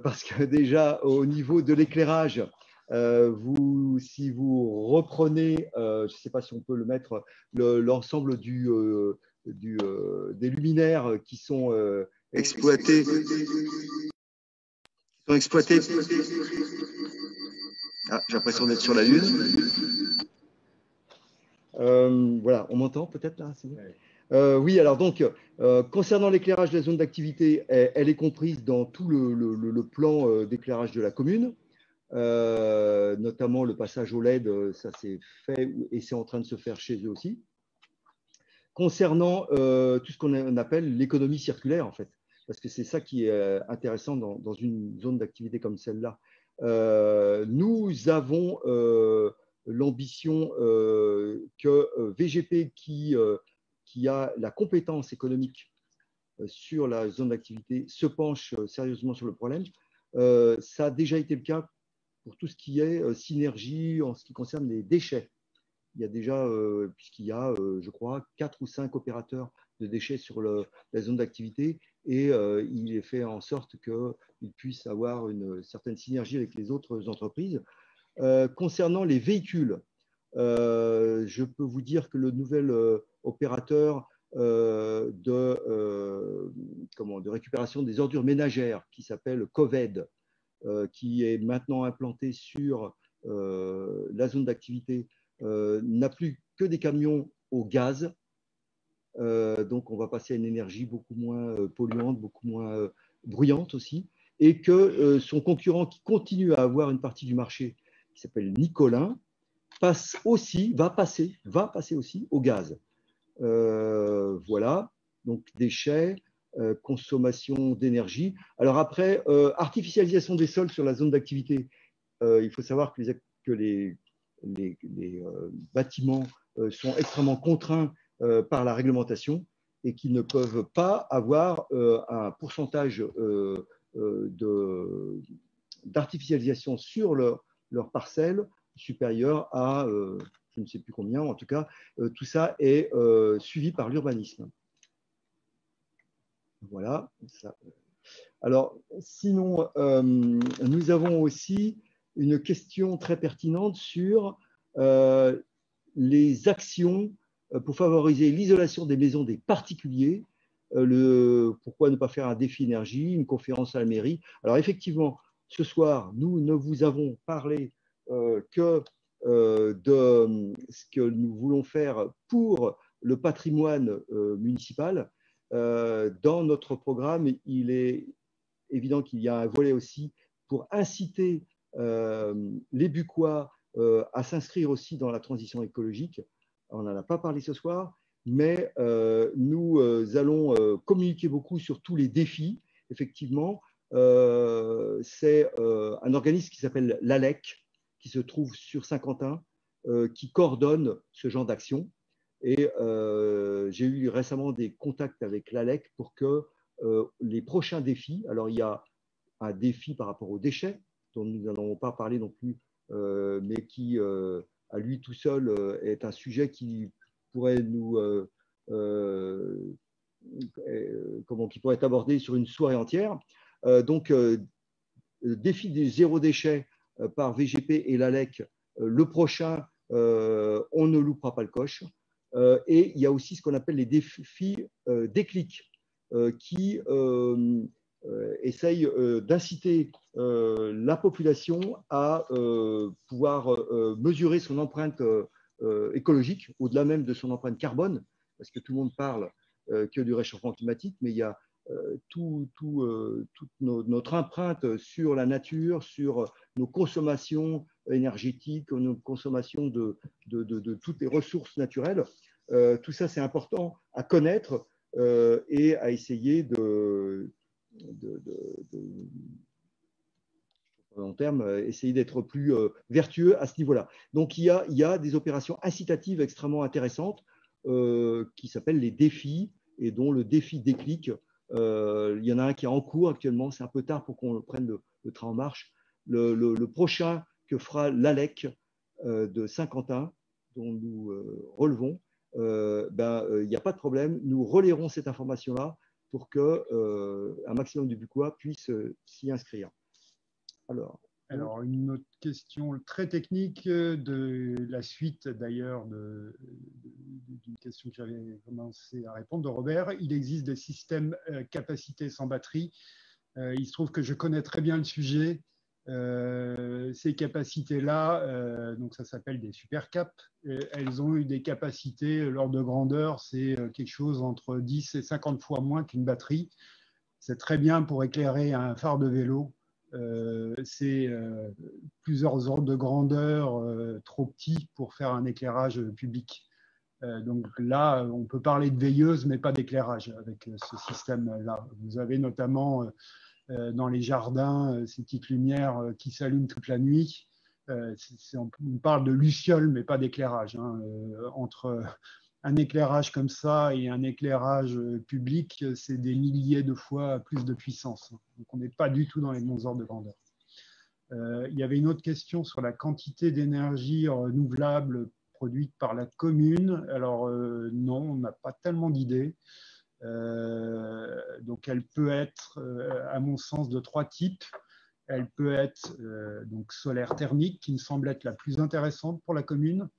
parce que déjà, au niveau de l'éclairage, Si vous reprenez, je ne sais pas si on peut le mettre, l'ensemble des luminaires qui sont exploités. Ah, j'ai l'impression d'être sur la Lune. Voilà, on m'entend peut-être là? Oui, alors donc, concernant l'éclairage de la zone d'activité, elle est comprise dans tout le plan d'éclairage de la commune. Notamment le passage au LED, ça s'est fait et c'est en train de se faire chez eux aussi. Concernant tout ce qu'on appelle l'économie circulaire, en fait, parce que c'est ça qui est intéressant dans une zone d'activité comme celle-là. Nous avons l'ambition que VGP, qui a la compétence économique sur la zone d'activité, se penche sérieusement sur le problème. Ça a déjà été le cas pour tout ce qui est synergie en ce qui concerne les déchets. Il y a déjà, puisqu'il y a, je crois, 4 ou 5 opérateurs de déchets sur la zone d'activité, et il est fait en sorte qu'ils puissent avoir une certaine synergie avec les autres entreprises. Concernant les véhicules, je peux vous dire que le nouvel opérateur de récupération des ordures ménagères, qui s'appelle Coved, qui est maintenant implanté sur la zone d'activité, n'a plus que des camions au gaz. Donc, on va passer à une énergie beaucoup moins polluante, beaucoup moins bruyante aussi. Et que son concurrent, qui continue à avoir une partie du marché, qui s'appelle Nicolin, va passer aussi au gaz. Voilà, donc déchets, consommation d'énergie. Alors après, artificialisation des sols sur la zone d'activité. Il faut savoir que les bâtiments sont extrêmement contraints par la réglementation et qu'ils ne peuvent pas avoir un pourcentage d'artificialisation sur leur parcelle supérieur à je ne sais plus combien. En tout cas, tout ça est suivi par l'urbanisme. Voilà. Alors, sinon, nous avons aussi une question très pertinente sur les actions pour favoriser l'isolation des maisons des particuliers. Pourquoi ne pas faire un défi énergie, une conférence à la mairie? Alors, effectivement, ce soir, nous ne vous avons parlé que de ce que nous voulons faire pour le patrimoine municipal. Dans notre programme, il est évident qu'il y a un volet aussi pour inciter les Bucquois à s'inscrire aussi dans la transition écologique. On n'en a pas parlé ce soir, mais nous allons communiquer beaucoup sur tous les défis. Effectivement, c'est un organisme qui s'appelle l'ALEC, qui se trouve sur Saint-Quentin, qui coordonne ce genre d'action. Et j'ai eu récemment des contacts avec l'ALEC pour que les prochains défis, alors il y a un défi par rapport aux déchets, dont nous n'allons pas parler non plus, mais qui, à lui tout seul, est un sujet qui pourrait qui pourrait être abordé sur une soirée entière. Donc, le défi du zéro déchet par VGP et l'ALEC, le prochain, on ne loupera pas le coche. Et il y a aussi ce qu'on appelle les défis déclic, qui essaye d'inciter la population à pouvoir mesurer son empreinte écologique, au-delà même de son empreinte carbone, parce que tout le monde parle que du réchauffement climatique, mais il y a toute notre empreinte sur la nature, sur nos consommations énergétiques, nos consommations de toutes les ressources naturelles. Tout ça, c'est important à connaître et à essayer en termes, essayer d'être plus vertueux à ce niveau-là. Donc, il y a des opérations incitatives extrêmement intéressantes qui s'appellent les défis, et dont le défi déclic. Il y en a un qui est en cours actuellement, c'est un peu tard pour qu'on prenne le train en marche. Le prochain que fera l'ALEC de Saint-Quentin, dont nous relevons, il n'y a pas de problème, nous relayerons cette information-là pour qu'un maximum de Bucquois puisse s'y inscrire. Alors, Alors, une autre question très technique de la suite d'ailleurs d'une question que j'avais commencé à répondre de Robert. Il existe des systèmes capacité sans batterie. Il se trouve que je connais très bien le sujet. Ces capacités-là, donc ça s'appelle des supercaps. Elles ont eu des capacités, l'ordre de grandeur, c'est quelque chose entre 10 et 50 fois moins qu'une batterie. C'est très bien pour éclairer un phare de vélo. C'est plusieurs ordres de grandeur trop petits pour faire un éclairage public. Donc là, on peut parler de veilleuse, mais pas d'éclairage avec ce système-là. Vous avez notamment dans les jardins ces petites lumières qui s'allument toute la nuit. On parle de lucioles, mais pas d'éclairage. Hein. Entre un éclairage comme ça et un éclairage public, c'est des milliers de fois plus de puissance. Donc on n'est pas du tout dans les bons ordres de grandeur. Il y avait une autre question sur la quantité d'énergie renouvelable produite par la commune. Alors non, on n'a pas tellement d'idées. Donc elle peut être, à mon sens, de trois types. Elle peut être donc solaire thermique, qui me semble être la plus intéressante pour la commune.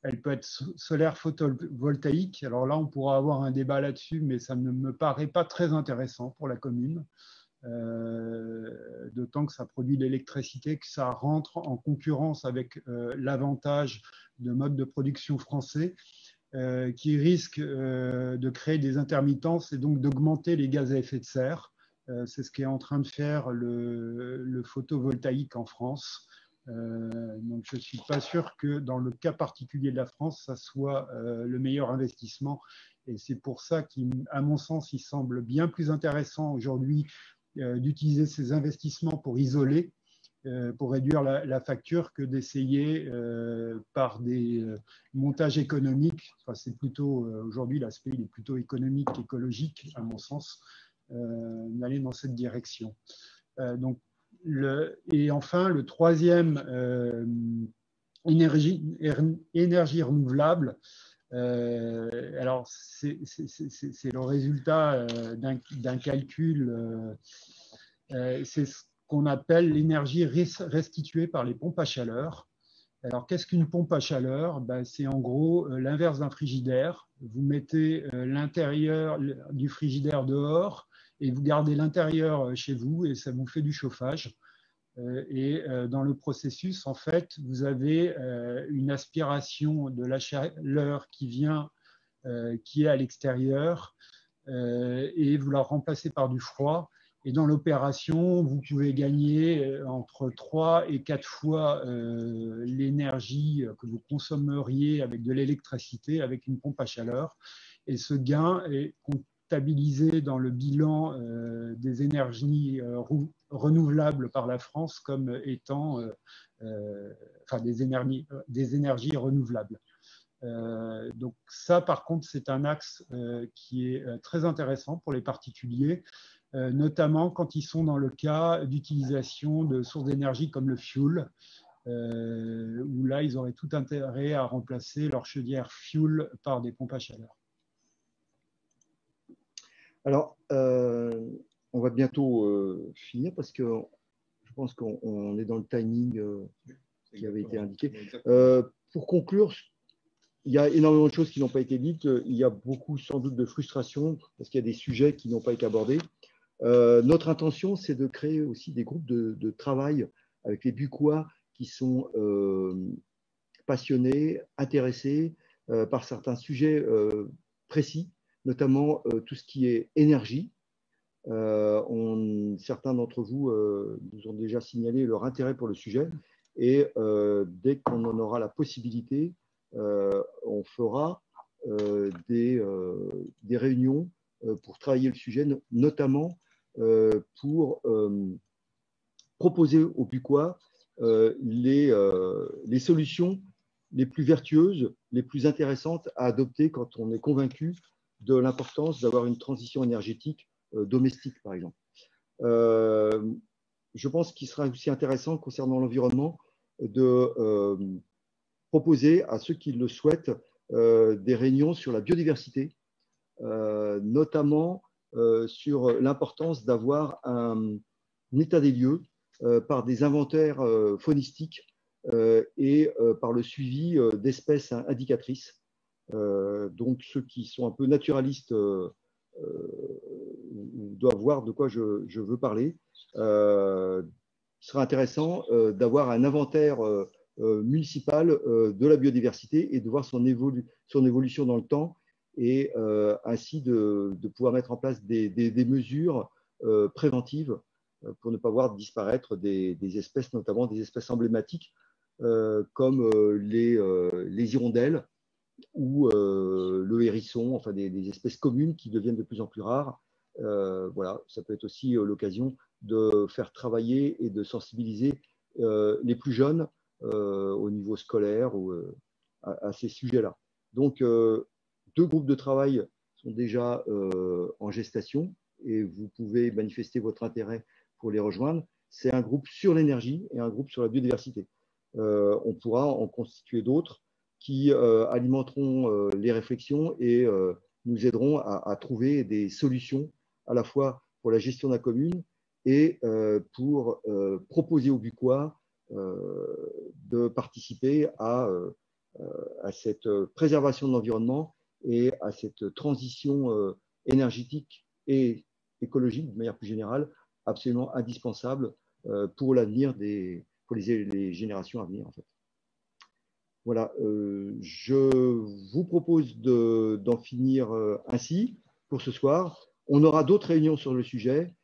Elle peut être solaire photovoltaïque. Alors là, on pourra avoir un débat là-dessus, mais ça ne me paraît pas très intéressant pour la commune. D'autant que ça produit de l'électricité, que ça rentre en concurrence avec l'avantage de mode de production français, qui risque de créer des intermittences et donc d'augmenter les gaz à effet de serre. C'est ce qu'est en train de faire le photovoltaïque en France. Donc je ne suis pas sûr que dans le cas particulier de la France, ça soit le meilleur investissement. Et c'est pour ça qu'à mon sens, il semble bien plus intéressant aujourd'hui d'utiliser ces investissements pour isoler, pour réduire la facture, que d'essayer par des montages économiques. Enfin, c'est plutôt aujourd'hui l'aspect il est plutôt économique qu'écologique à mon sens, d'aller dans cette direction. Donc et enfin, le troisième, énergie renouvelable. Alors, c'est le résultat d'un calcul. C'est ce qu'on appelle l'énergie restituée par les pompes à chaleur. Alors, qu'est-ce qu'une pompe à chaleur? Ben, c'est en gros l'inverse d'un frigidaire. Vous mettez l'intérieur du frigidaire dehors et vous gardez l'intérieur chez vous et ça vous fait du chauffage. Et dans le processus, en fait, vous avez une aspiration de la chaleur qui est à l'extérieur et vous la remplacez par du froid. Et dans l'opération, vous pouvez gagner entre 3 et 4 fois l'énergie que vous consommeriez avec de l'électricité, avec une pompe à chaleur. Et ce gain est comptabilisé dans le bilan des énergies renouvelables par la France comme étant enfin, des énergies renouvelables. Donc ça, par contre, c'est un axe qui est très intéressant pour les particuliers, notamment quand ils sont dans le cas d'utilisation de sources d'énergie comme le fioul, où là, ils auraient tout intérêt à remplacer leur chaudière fioul par des pompes à chaleur. Alors, on va bientôt finir parce que je pense qu'on est dans le timing qui avait été indiqué. Pour conclure, il y a énormément de choses qui n'ont pas été dites. Il y a beaucoup, sans doute, de frustration parce qu'il y a des sujets qui n'ont pas été abordés. Notre intention, c'est de créer aussi des groupes de travail avec les Bucquois qui sont passionnés, intéressés par certains sujets précis, notamment tout ce qui est énergie. Certains d'entre vous nous ont déjà signalé leur intérêt pour le sujet et dès qu'on en aura la possibilité, on fera des réunions pour travailler le sujet, notamment pour proposer aux Bucquois les solutions les plus vertueuses, les plus intéressantes à adopter quand on est convaincu de l'importance d'avoir une transition énergétique domestique, par exemple. Je pense qu'il sera aussi intéressant concernant l'environnement de proposer à ceux qui le souhaitent des réunions sur la biodiversité, notamment sur l'importance d'avoir un état des lieux par des inventaires faunistiques et par le suivi d'espèces indicatrices. Donc, ceux qui sont un peu naturalistes doivent voir de quoi je veux parler. Il sera intéressant d'avoir un inventaire municipal de la biodiversité et de voir son évolution dans le temps et ainsi de pouvoir mettre en place des mesures préventives pour ne pas voir disparaître des espèces, notamment des espèces emblématiques comme les hirondelles ou le hérisson, enfin des espèces communes qui deviennent de plus en plus rares. Voilà, ça peut être aussi l'occasion de faire travailler et de sensibiliser les plus jeunes au niveau scolaire ou à ces sujets-là. Donc, 2 groupes de travail sont déjà en gestation et vous pouvez manifester votre intérêt pour les rejoindre. C'est un groupe sur l'énergie et un groupe sur la biodiversité. On pourra en constituer d'autres qui alimenteront les réflexions et nous aideront à trouver des solutions à la fois pour la gestion de la commune et pour proposer aux Bucquois de participer à cette préservation de l'environnement et à cette transition énergétique et écologique de manière plus générale, absolument indispensable pour l'avenir pour les générations à venir en fait. Voilà, je vous propose d'en finir ainsi pour ce soir. On aura d'autres réunions sur le sujet.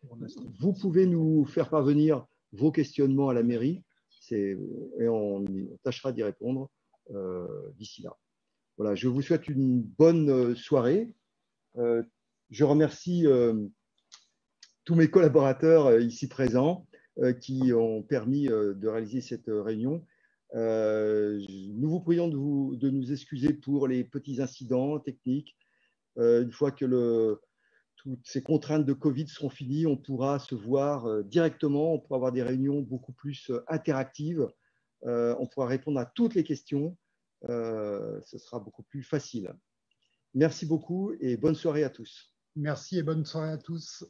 Vous pouvez nous faire parvenir vos questionnements à la mairie et on tâchera d'y répondre d'ici là. Voilà, je vous souhaite une bonne soirée. Je remercie tous mes collaborateurs ici présents qui ont permis de réaliser cette réunion. Nous vous prions de nous excuser pour les petits incidents techniques. Une fois que toutes ces contraintes de Covid seront finies, on pourra se voir directement, on pourra avoir des réunions beaucoup plus interactives, on pourra répondre à toutes les questions, ce sera beaucoup plus facile. Merci beaucoup et bonne soirée à tous. Merci et bonne soirée à tous.